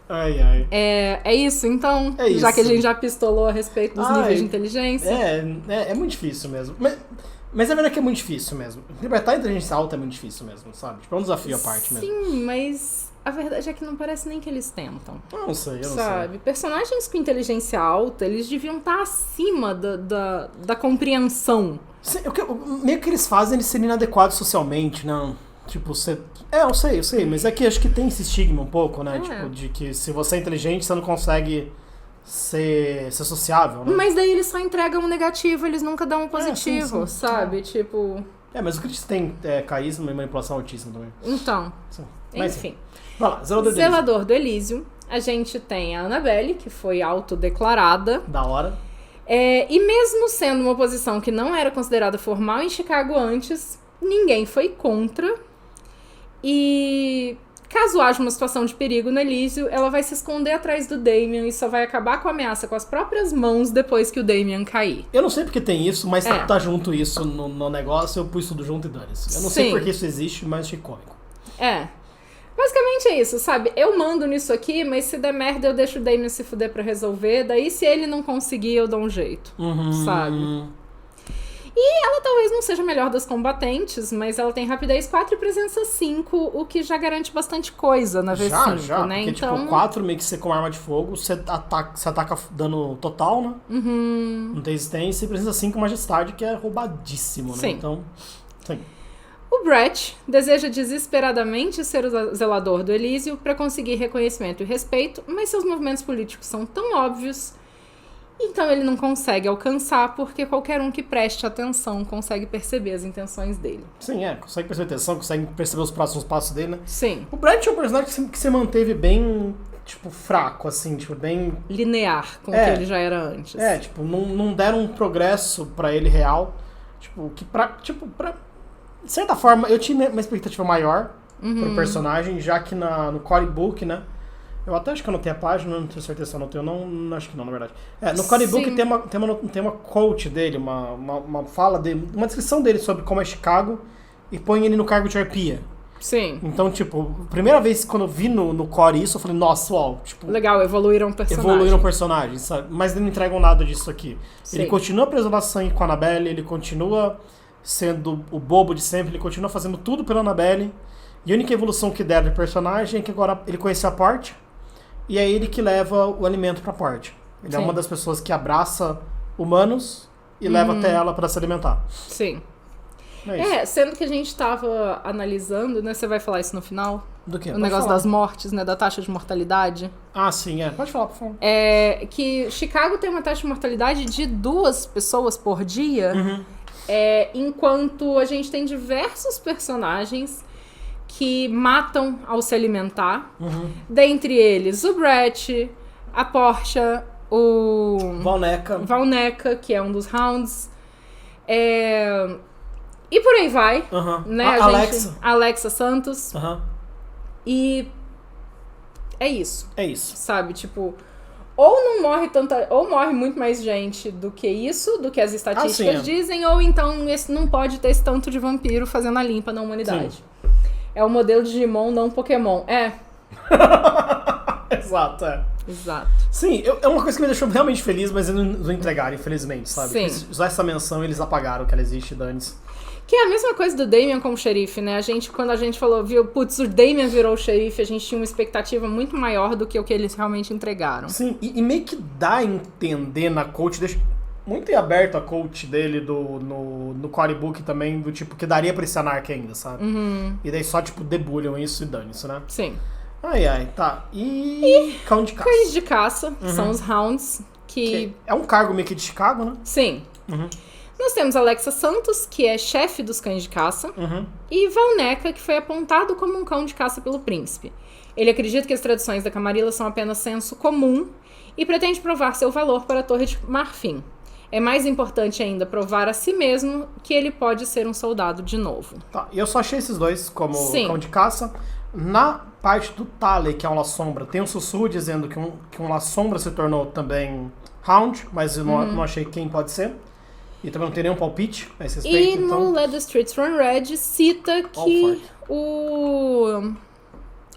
Ai. É isso, então. É isso. Já que a gente já pistolou a respeito dos níveis de inteligência. É muito difícil mesmo. Mas a verdade é que é muito difícil mesmo. Libertar a inteligência alta é muito difícil mesmo, sabe? Tipo, é um desafio à parte mesmo. Sim, mas a verdade é que não parece nem que eles tentam. Eu não sei. Sabe? Personagens com inteligência alta, eles deviam estar acima da compreensão. Meio que eles fazem eles serem inadequados socialmente, não? Tipo, você... eu sei, mas é que acho que tem esse estigma um pouco, né? Tipo, de que se você é inteligente, você não consegue ser sociável, né? Mas daí eles só entregam um negativo, eles nunca dão um positivo, sim. sabe? Tipo... mas o Critias tem carisma e manipulação altíssima também. Então, Mas, enfim. Vai lá, Zelador do Elísio. A gente tem a Annabelle, que foi autodeclarada. Da hora. E mesmo sendo uma posição que não era considerada formal em Chicago antes, ninguém foi contra. E caso haja uma situação de perigo no Elísio, ela vai se esconder atrás do Damian e só vai acabar com a ameaça com as próprias mãos depois que o Damian cair. Eu não sei porque tem isso, mas tá junto isso no negócio, eu pus tudo junto e dane-se. Eu não sei porque isso existe, mas achei cômico. Basicamente é isso, sabe? Eu mando nisso aqui, mas se der merda eu deixo o Damian se fuder pra resolver, daí se ele não conseguir eu dou um jeito, sabe? E ela talvez não seja a melhor das combatentes, mas ela tem rapidez 4 e presença 5, o que já garante bastante coisa na V5, já, né? Porque, então... tipo, 4 meio que você com arma de fogo, você ataca dano total, né? Não tem resistência, e presença 5 majestade, que é roubadíssimo, né? Sim. Então, sim. O Brett deseja desesperadamente ser o zelador do Elísio para conseguir reconhecimento e respeito, mas seus movimentos políticos são tão óbvios, então ele não consegue alcançar, porque qualquer um que preste atenção consegue perceber as intenções dele. Sim, consegue perceber a atenção, consegue perceber os próximos passos dele, né? Sim. O Brett é um personagem que se manteve bem, tipo, fraco, assim, tipo, bem... linear com o que ele já era antes. Tipo, não deram um progresso pra ele real, tipo, que de certa forma, eu tinha uma expectativa maior pro personagem, já que no Core Book, né? Eu até acho que eu anotei a página, não tenho certeza se eu anotei ou não, acho que não, na verdade. No Core Book tem uma quote dele, uma fala dele, uma descrição dele sobre como é Chicago e põe ele no cargo de arpia. Sim. Então, tipo, primeira vez quando eu vi no Core isso, eu falei, nossa, uau, tipo... Legal, evoluíram o personagem, sabe? Mas eles não entregam nada disso aqui. Sim. Ele continua preso na sangue com a Annabelle, ele continua sendo o bobo de sempre, ele continua fazendo tudo pela Annabelle. E a única evolução que deram de personagem é que agora ele conhece a Porte, e é ele que leva o alimento pra Porte. Ele é uma das pessoas que abraça humanos e leva até ela pra se alimentar. Sim. É isso. Sendo que a gente tava analisando, né? Você vai falar isso no final? Do quê? O negócio das mortes, né? Da taxa de mortalidade. Ah, sim, Pode falar, por favor. Que Chicago tem uma taxa de mortalidade de 2 pessoas por dia, enquanto a gente tem diversos personagens que matam ao se alimentar. Dentre eles, o Brett, a Portia, o... Valneca, que é um dos Hounds. E por aí vai. Né? Alexa. Alexa Santos. E é isso. É isso. Sabe, tipo... Ou não morre tanta... Ou morre muito mais gente do que isso, do que as estatísticas dizem, ou então esse não pode ter esse tanto de vampiro fazendo a limpa na humanidade. Sim. É o modelo de Digimon, não Pokémon. Exato, Exato. Sim, é uma coisa que me deixou realmente feliz, mas eles não entregaram, infelizmente, sabe? Sim. Só essa menção, eles apagaram que ela existe, dane-se. Que é a mesma coisa do Damian como xerife, né? Quando a gente falou, viu, putz, o Damian virou o xerife, a gente tinha uma expectativa muito maior do que o que eles realmente entregaram. Sim, e meio que dá a entender na coach, deixa muito em aberto a coach dele no core book também, do tipo, que daria pra esse Anark ainda, sabe? E daí só, tipo, debulham isso e dane-se, né? Sim. Ai, tá. E cão de caça. Cães de caça, são os Hounds, que... É um cargo meio que de Chicago, né? Sim. Nós temos Alexa Santos, que é chefe dos cães de caça, e Valneca, que foi apontado como um cão de caça pelo príncipe. Ele acredita que as tradições da Camarilla são apenas senso comum e pretende provar seu valor para a Torre de Marfim. É mais importante ainda provar a si mesmo que ele pode ser um soldado de novo. Tá, e eu só achei esses dois como cão de caça. Na parte do Tale, que é um La Sombra, tem um sussurro dizendo que um La Sombra se tornou também Hound, mas eu não achei quem pode ser. E também não tem nenhum palpite a esse respeito. E no Let the Streets Run Red cita que o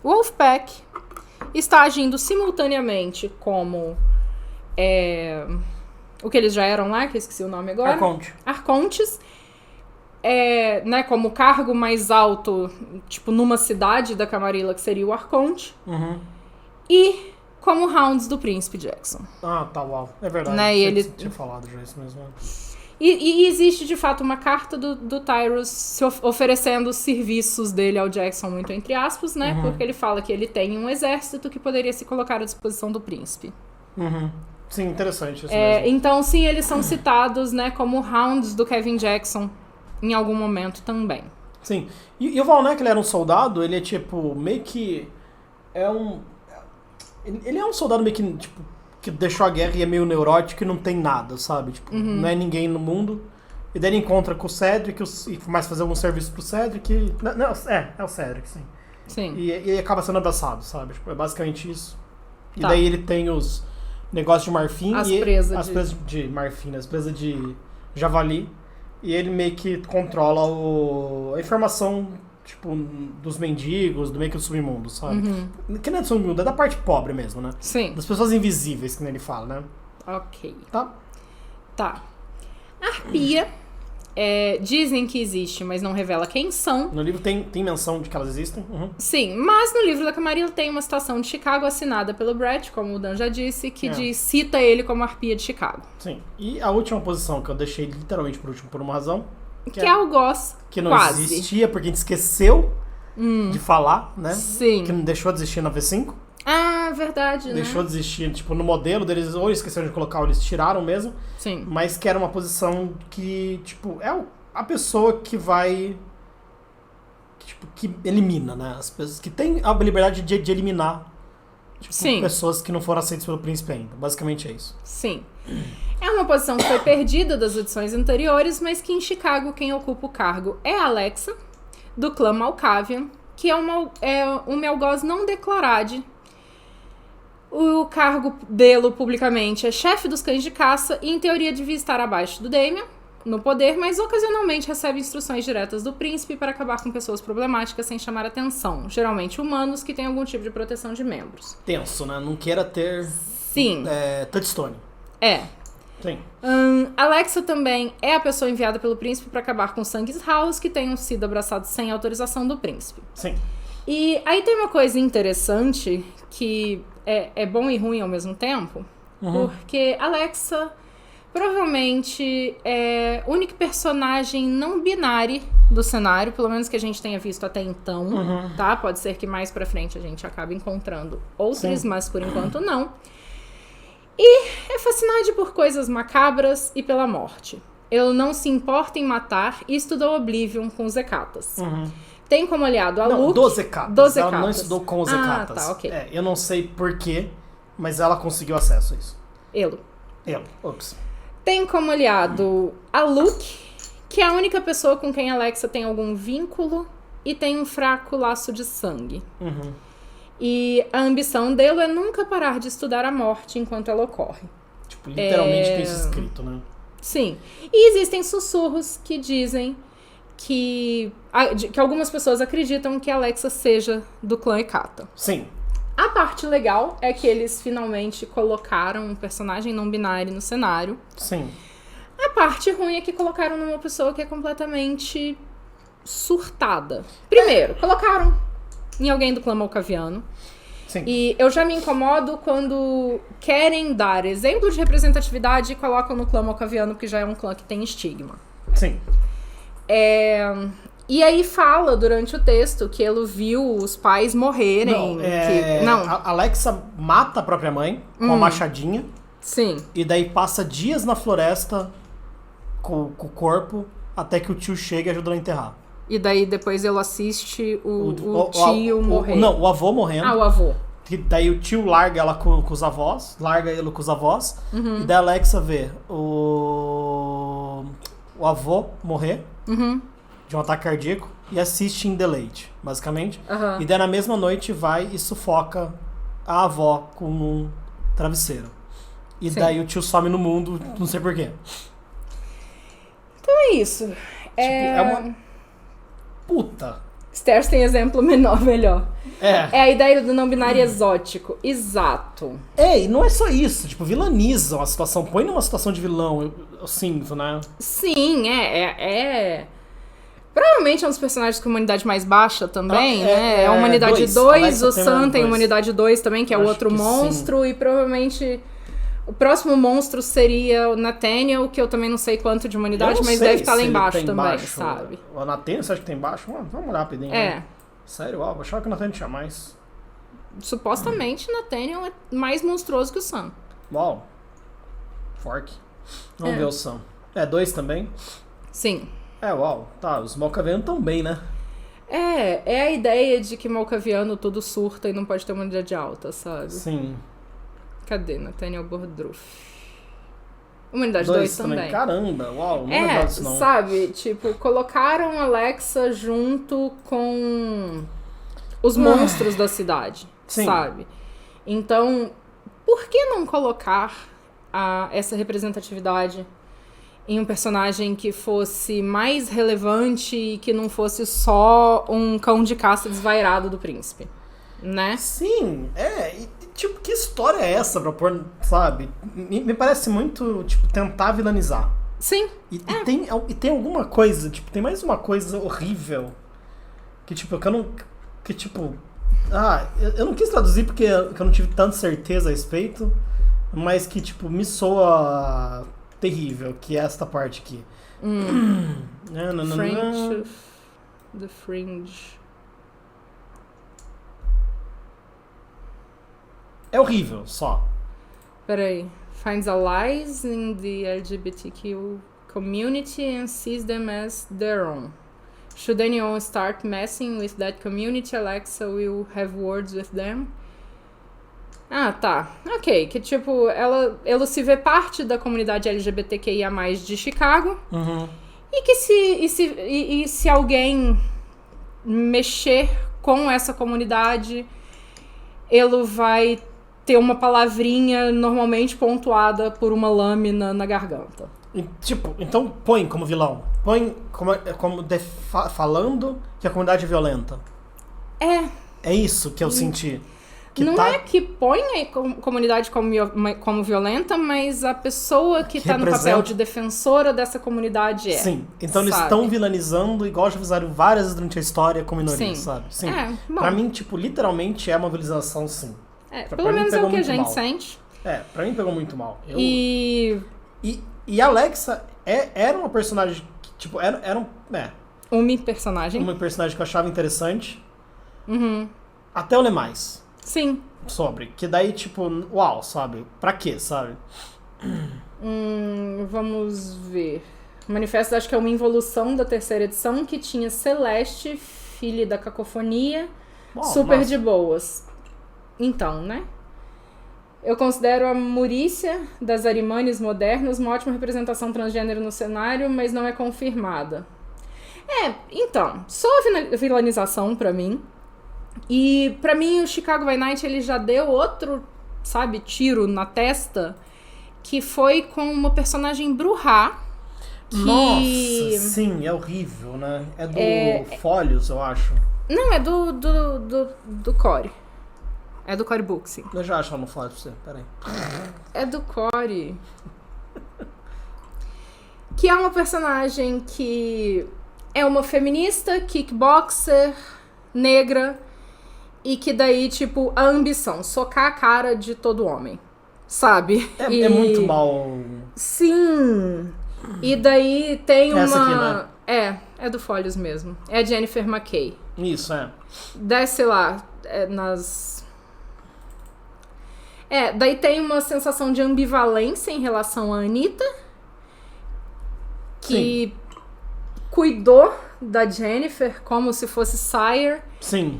Wolfpack está agindo simultaneamente como o que eles já eram lá, que eu esqueci o nome agora. Arcontes. Né, como cargo mais alto, tipo, numa cidade da Camarilla, que seria o Arconte. E como Hounds do Príncipe Jackson. Ah, tá, uau. É verdade. Né, ele tinha falado já isso mesmo. E existe, de fato, uma carta do Tyrus oferecendo os serviços dele ao Jackson, muito entre aspas, né? Porque ele fala que ele tem um exército que poderia se colocar à disposição do príncipe. Sim, interessante isso mesmo. Então, sim, eles são citados, né, como Hounds do Kevin Jackson em algum momento também. Sim. E o Valneca, ele era um soldado, ele é tipo, meio que... Ele é um soldado meio que, tipo, que deixou a guerra e é meio neurótico e não tem nada, sabe? Tipo, não é ninguém no mundo. E daí ele encontra com o Cedric e começa a fazer algum serviço pro Cedric. É o Cedric, sim. Sim. E acaba sendo abraçado, sabe? Tipo, é basicamente isso. E daí ele tem os negócios de marfim. As presas de marfim, as presas de javali. E ele meio que controla a informação, tipo, dos mendigos, do meio que do submundo, sabe? Que não é do submundo, é da parte pobre mesmo, né? Sim. Das pessoas invisíveis, que nem ele fala, né? Ok. Tá. Arpia. Dizem que existe, mas não revela quem são. No livro tem menção de que elas existem. Sim, mas no livro da Camarilla tem uma citação de Chicago assinada pelo Brett, como o Dan já disse, que cita ele como Arpia de Chicago. Sim. E a última posição, que eu deixei literalmente por último por uma razão. Que é Algoz. Que não existia, porque a gente esqueceu de falar, né? Sim. Que não deixou de existir na V5. Ah, verdade, Deixou de existir, tipo, no modelo deles, ou esqueceram de colocar, ou eles tiraram mesmo. Sim. Mas que era uma posição que, tipo, é a pessoa que vai... que elimina, né? As pessoas que tem a liberdade de eliminar pessoas que não foram aceitas pelo príncipe ainda. Basicamente é isso. Sim. É uma posição que foi perdida das edições anteriores, mas que em Chicago quem ocupa o cargo é a Alexa, do clã Malkavian, que é um Melgoz não declarado. O cargo dele publicamente é chefe dos cães de caça e, em teoria, devia estar abaixo do Damian, no poder, mas ocasionalmente recebe instruções diretas do príncipe para acabar com pessoas problemáticas sem chamar atenção, geralmente humanos que têm algum tipo de proteção de membros. Tenso, né? Não queira ter... Sim. Touchstone. Sim. Alexa também é a pessoa enviada pelo príncipe para acabar com Sangues House, que tenham sido abraçados sem autorização do príncipe. Sim. E aí tem uma coisa interessante que é bom e ruim ao mesmo tempo, porque Alexa provavelmente é o único personagem não binário do cenário, pelo menos que a gente tenha visto até então, tá? Pode ser que mais pra frente a gente acabe encontrando outros, mas por enquanto não. E é fascinado por coisas macabras e pela morte. Ele não se importa em matar e estudou Oblivion com os Hecatas. Tem como aliado a Luke... Dos Hecatas. Ela não estudou com os Hecatas. Tá, ok. Eu não sei porquê, mas ela conseguiu acesso a isso. Elo. Ops. Tem como aliado a Luke, que é a única pessoa com quem a Alexa tem algum vínculo e tem um fraco laço de sangue. Uhum. E a ambição dele é nunca parar de estudar a morte enquanto ela ocorre. Tipo, literalmente tem isso escrito, né? Sim. E existem sussurros que dizem que algumas pessoas acreditam que Alexa seja do clã Hecata. Sim. A parte legal é que eles finalmente colocaram um personagem não binário no cenário. Sim. A parte ruim é que colocaram numa pessoa que é completamente surtada. Primeiro, colocaram em alguém do clã Malkaviano. Sim. E eu já me incomodo quando querem dar exemplo de representatividade e colocam no clã Malkaviano, porque já é um clã que tem estigma. Sim. E aí fala durante o texto que ele viu os pais morrerem. A Alexa mata a própria mãe com uma machadinha. Sim. E daí passa dias na floresta com o corpo até que o tio chega e ajuda a enterrar. E daí depois ele assiste o tio morrer. Não, o avô morrendo. Ah, o avô. Que daí o tio larga ela com os avós, e daí a Alexa vê o avô morrer de um ataque cardíaco e assiste em deleite, basicamente. E daí na mesma noite vai e sufoca a avó com um travesseiro. E daí o tio some no mundo, não sei porquê. Então é isso. É uma puta. Stairs tem exemplo melhor. É a ideia do não binário exótico. Exato. E não é só isso. Tipo, vilanizam a situação. Põe numa situação de vilão, eu sinto, né? Sim, Provavelmente é um dos personagens com humanidade mais baixa também, né? É a humanidade 2, o Sam tem humanidade 2 também, que é o outro monstro. Sim. E provavelmente o próximo monstro seria o Nathaniel, que eu também não sei quanto de humanidade, mas deve estar lá embaixo também, sabe? O Nathaniel, você acha que tem embaixo? Vamos olhar rapidinho. Sério? Eu achava que o Nathaniel tinha mais. Supostamente Nathaniel é mais monstruoso que o Sam. Uau. Fork. Vamos ver o Sam. 2 também? Sim. Uau. Tá, os Malkavianos tão bem, né? É a ideia de que Malkaviano tudo surta e não pode ter humanidade alta, sabe? Sim. Cadê Nathaniel Bordruff? Humanidade 2 também. Caramba, uau, não é disso não. Sabe, tipo, colocaram Alexa junto com os monstros da cidade, sabe? Então, por que não colocar essa representatividade em um personagem que fosse mais relevante e que não fosse só um cão de caça desvairado do príncipe, né? Sim, tipo, que história é essa pra pôr, sabe? Me parece muito, tipo, tentar vilanizar. Sim. E tem alguma coisa, tipo, tem mais uma coisa horrível que, tipo, eu não quis traduzir porque eu não tive tanta certeza a respeito, mas que, tipo, me soa terrível, que é esta parte aqui. French of the Fringe. É horrível, só. Peraí. Finds allies in the LGBTQ community and sees them as their own. Should anyone start messing with that community, Alexa will have words with them. Ah, tá. Ok, que tipo, ela se vê parte da comunidade LGBTQIA+, de Chicago. E que se alguém mexer com essa comunidade, ele vai ter uma palavrinha normalmente pontuada por uma lâmina na garganta. Tipo, então põe como vilão. Põe falando que a comunidade é violenta. É isso que eu senti. Não é que põe a comunidade como violenta, mas a pessoa que tá no papel de defensora dessa comunidade Sim, então eles estão vilanizando, igual já fizeram várias vezes durante a história, com minorias, sabe? Sim. Pra mim, tipo, literalmente é uma vilanização, sim. Pelo menos é o que a gente sente. Pra mim pegou muito mal. E a Alexa era uma personagem que, tipo, era uma personagem que eu achava interessante. Até eu ler mais. Sim. Sobre. Que daí, tipo, uau, sabe? Pra quê, sabe? Vamos ver. O manifesto acho que é uma involução da terceira edição que tinha Celeste, filha da cacofonia, super massa. De boas. Então, né? Eu considero a Murícia das Arimanes modernas uma ótima representação transgênero no cenário, mas não é confirmada. Então, só a vilanização pra mim. E pra mim o Chicago by Night ele já deu outro, sabe, tiro na testa, que foi com uma personagem Bruhá. Nossa, sim, é horrível, né? É do Folios, eu acho. Não, é do Core. É do Core Book, sim. Eu já acho ela no Folios pra você, peraí. É do Core. Que é uma personagem que é uma feminista, kickboxer, negra, e que daí, tipo, a ambição, socar a cara de todo homem, sabe? É muito mal. Sim. E daí tem Essa uma... aqui, né? É do Folios mesmo. É a Jennifer McKay. Isso, é. Desce lá, nas... daí tem uma sensação de ambivalência em relação à Anitta, que cuidou da Jennifer como se fosse sire. Sim.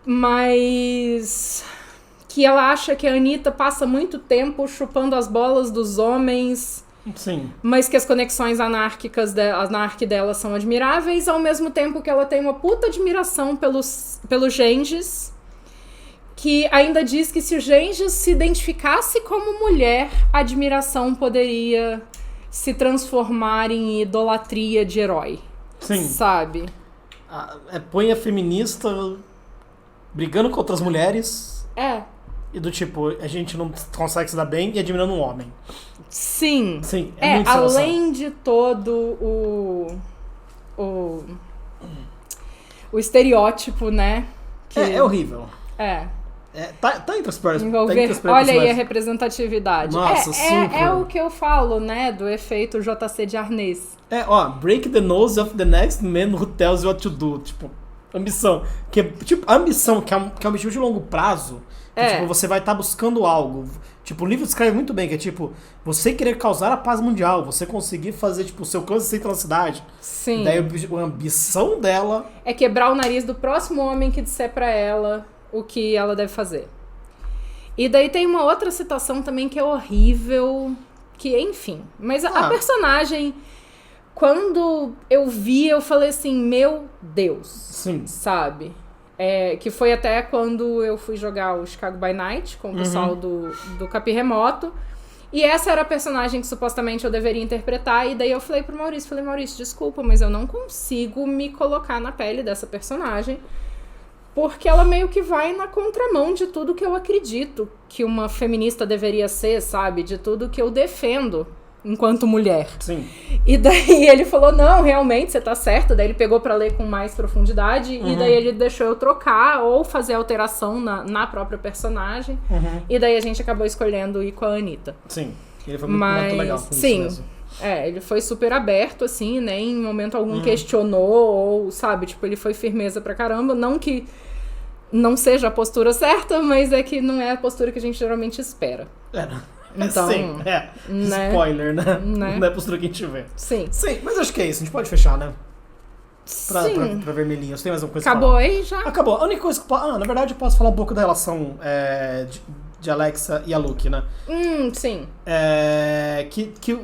Mas que ela acha que a Anitta passa muito tempo chupando as bolas dos homens. Sim. Mas que as conexões anárquicas dela são admiráveis, ao mesmo tempo que ela tem uma puta admiração pelos Gengis, que ainda diz que se o Gengis se identificasse como mulher, a admiração poderia se transformar em idolatria de herói. Sim. Sabe? Põe a feminista brigando com outras mulheres. E do tipo, a gente não consegue se dar bem e admirando um homem. Sim. Sim, é muito além de todo o estereótipo, né? Que é horrível. Tá entre as piores. Olha aí a representatividade. Nossa, super. É o que eu falo, né? Do efeito JC de Arnês. Break the nose of the next man who tells you what to do. Tipo, ambição. A ambição, que é um objetivo de longo prazo. Tipo, você vai estar buscando algo. Tipo, o livro descreve muito bem, que é tipo, você querer causar a paz mundial, você conseguir fazer, tipo, o seu clã centro na cidade. Sim. Daí a ambição dela é quebrar o nariz do próximo homem que disser pra ela o que ela deve fazer. E daí tem uma outra citação também que é horrível, que enfim. Mas a personagem, quando eu vi, eu falei assim, meu Deus. Sim. Sabe? Que foi até quando eu fui jogar o Chicago by Night com o pessoal do Capim Remoto. E essa era a personagem que supostamente eu deveria interpretar. E daí eu falei pro Maurício, desculpa, mas eu não consigo me colocar na pele dessa personagem. Porque ela meio que vai na contramão de tudo que eu acredito que uma feminista deveria ser, sabe? De tudo que eu defendo enquanto mulher. Sim. E daí ele falou, não, realmente, você tá certo. Daí ele pegou pra ler com mais profundidade. E daí ele deixou eu trocar ou fazer alteração na própria personagem. E daí a gente acabou escolhendo ir com a Anitta. Sim. Ele foi muito legal com isso mesmo. Ele foi super aberto, assim, né? Em momento algum questionou ou, sabe? Tipo, ele foi firmeza pra caramba. Não que não seja a postura certa, mas é que não é a postura que a gente geralmente espera. Então, sim, né? Spoiler, né? Não é a postura que a gente vê. Sim, mas acho que é isso. A gente pode fechar, né? Pra vermelhinho. Você tem mais uma coisa Acabou pra falar? Aí já? Acabou. A única coisa que na verdade eu posso falar um pouco da relação de Alexa e Aluk, né? Sim.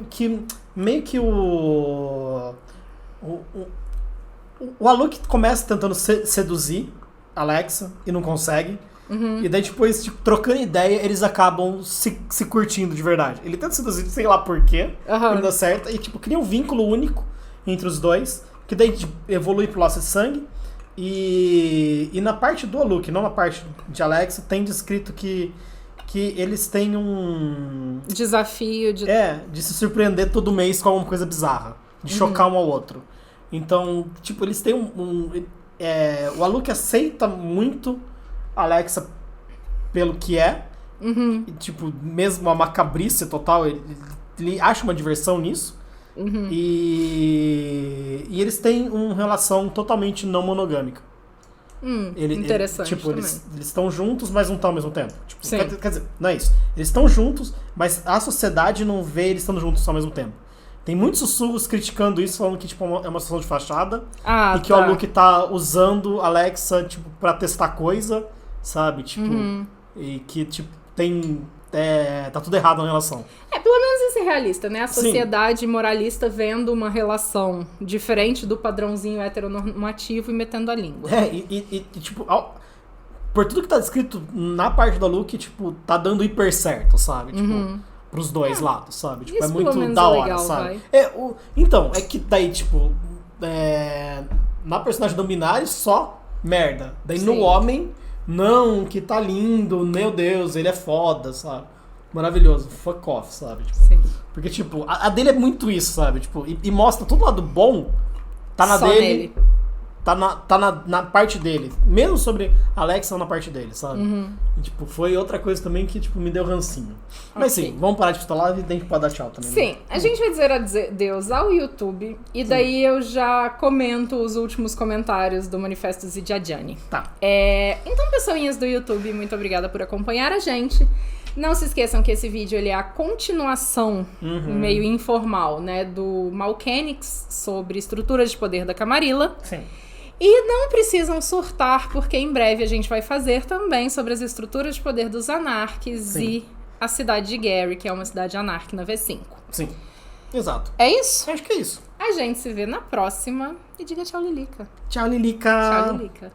Que meio que o Aluk começa tentando seduzir Alexa e não consegue. E daí depois, tipo, trocando ideia, eles acabam se curtindo de verdade. Ele tenta seduzir, sei lá porquê, não dá certo. E tipo, cria um vínculo único entre os dois, que daí tipo, evolui pro laço de sangue. E na parte do Aluk, não na parte de Alexa, tem descrito que eles têm um desafio de se surpreender todo mês com alguma coisa bizarra, de chocar um ao outro. Então, tipo, eles têm o Aluk aceita muito a Alexa pelo que é. E, tipo, mesmo a macabrice total, ele acha uma diversão nisso. E eles têm uma relação totalmente não monogâmica. Interessante. Tipo, eles estão juntos, mas não estão ao mesmo tempo. Tipo, quer dizer, não é isso. Eles estão juntos, mas a sociedade não vê eles estando juntos ao mesmo tempo. Tem muitos sussurros criticando isso, falando que tipo, é uma situação de fachada. E que o Aluk tá usando a Alexa tipo, pra testar coisa, sabe? Tipo, e que tipo, tem... tá tudo errado na relação. Pelo menos ser realista, né? A sociedade moralista vendo uma relação diferente do padrãozinho heteronormativo e metendo a língua. Tipo, por tudo que tá descrito na parte da Luke, tipo, tá dando hiper certo, sabe? Tipo, pros dois lados, sabe? Tipo, isso é muito pelo menos da hora, legal, sabe? vai. Então, é que daí, tipo, na personagem do binário, só merda. Daí no homem, não, que tá lindo, meu Deus, ele é foda, sabe? Maravilhoso, fuck off, sabe? Tipo, Sim. porque, tipo, a dele é muito isso, sabe? Tipo, e mostra todo lado bom, tá na Só dele. nele. Tá na parte dele. Mesmo sobre Alexa na parte dele, sabe? E, tipo, foi outra coisa também que, tipo, me deu rancinho. Mas sim, vamos parar de pistolar e tem que dar tchau também. Sim, né? a gente vai dizer adeus ao YouTube e daí eu já comento os últimos comentários do Manifesto Zidiadiani. Tá. Então, pessoinhas do YouTube, muito obrigada por acompanhar a gente. Não se esqueçam que esse vídeo ele é a continuação meio informal, né, do Malkenix sobre estruturas de poder da Camarilla. Sim. E não precisam surtar, porque em breve a gente vai fazer também sobre as estruturas de poder dos anarques e a cidade de Gary, que é uma cidade anarque na V5. Sim, exato. É isso? Acho que é isso. A gente se vê na próxima e diga tchau, Lilica. Tchau, Lilica. Tchau, Lilica.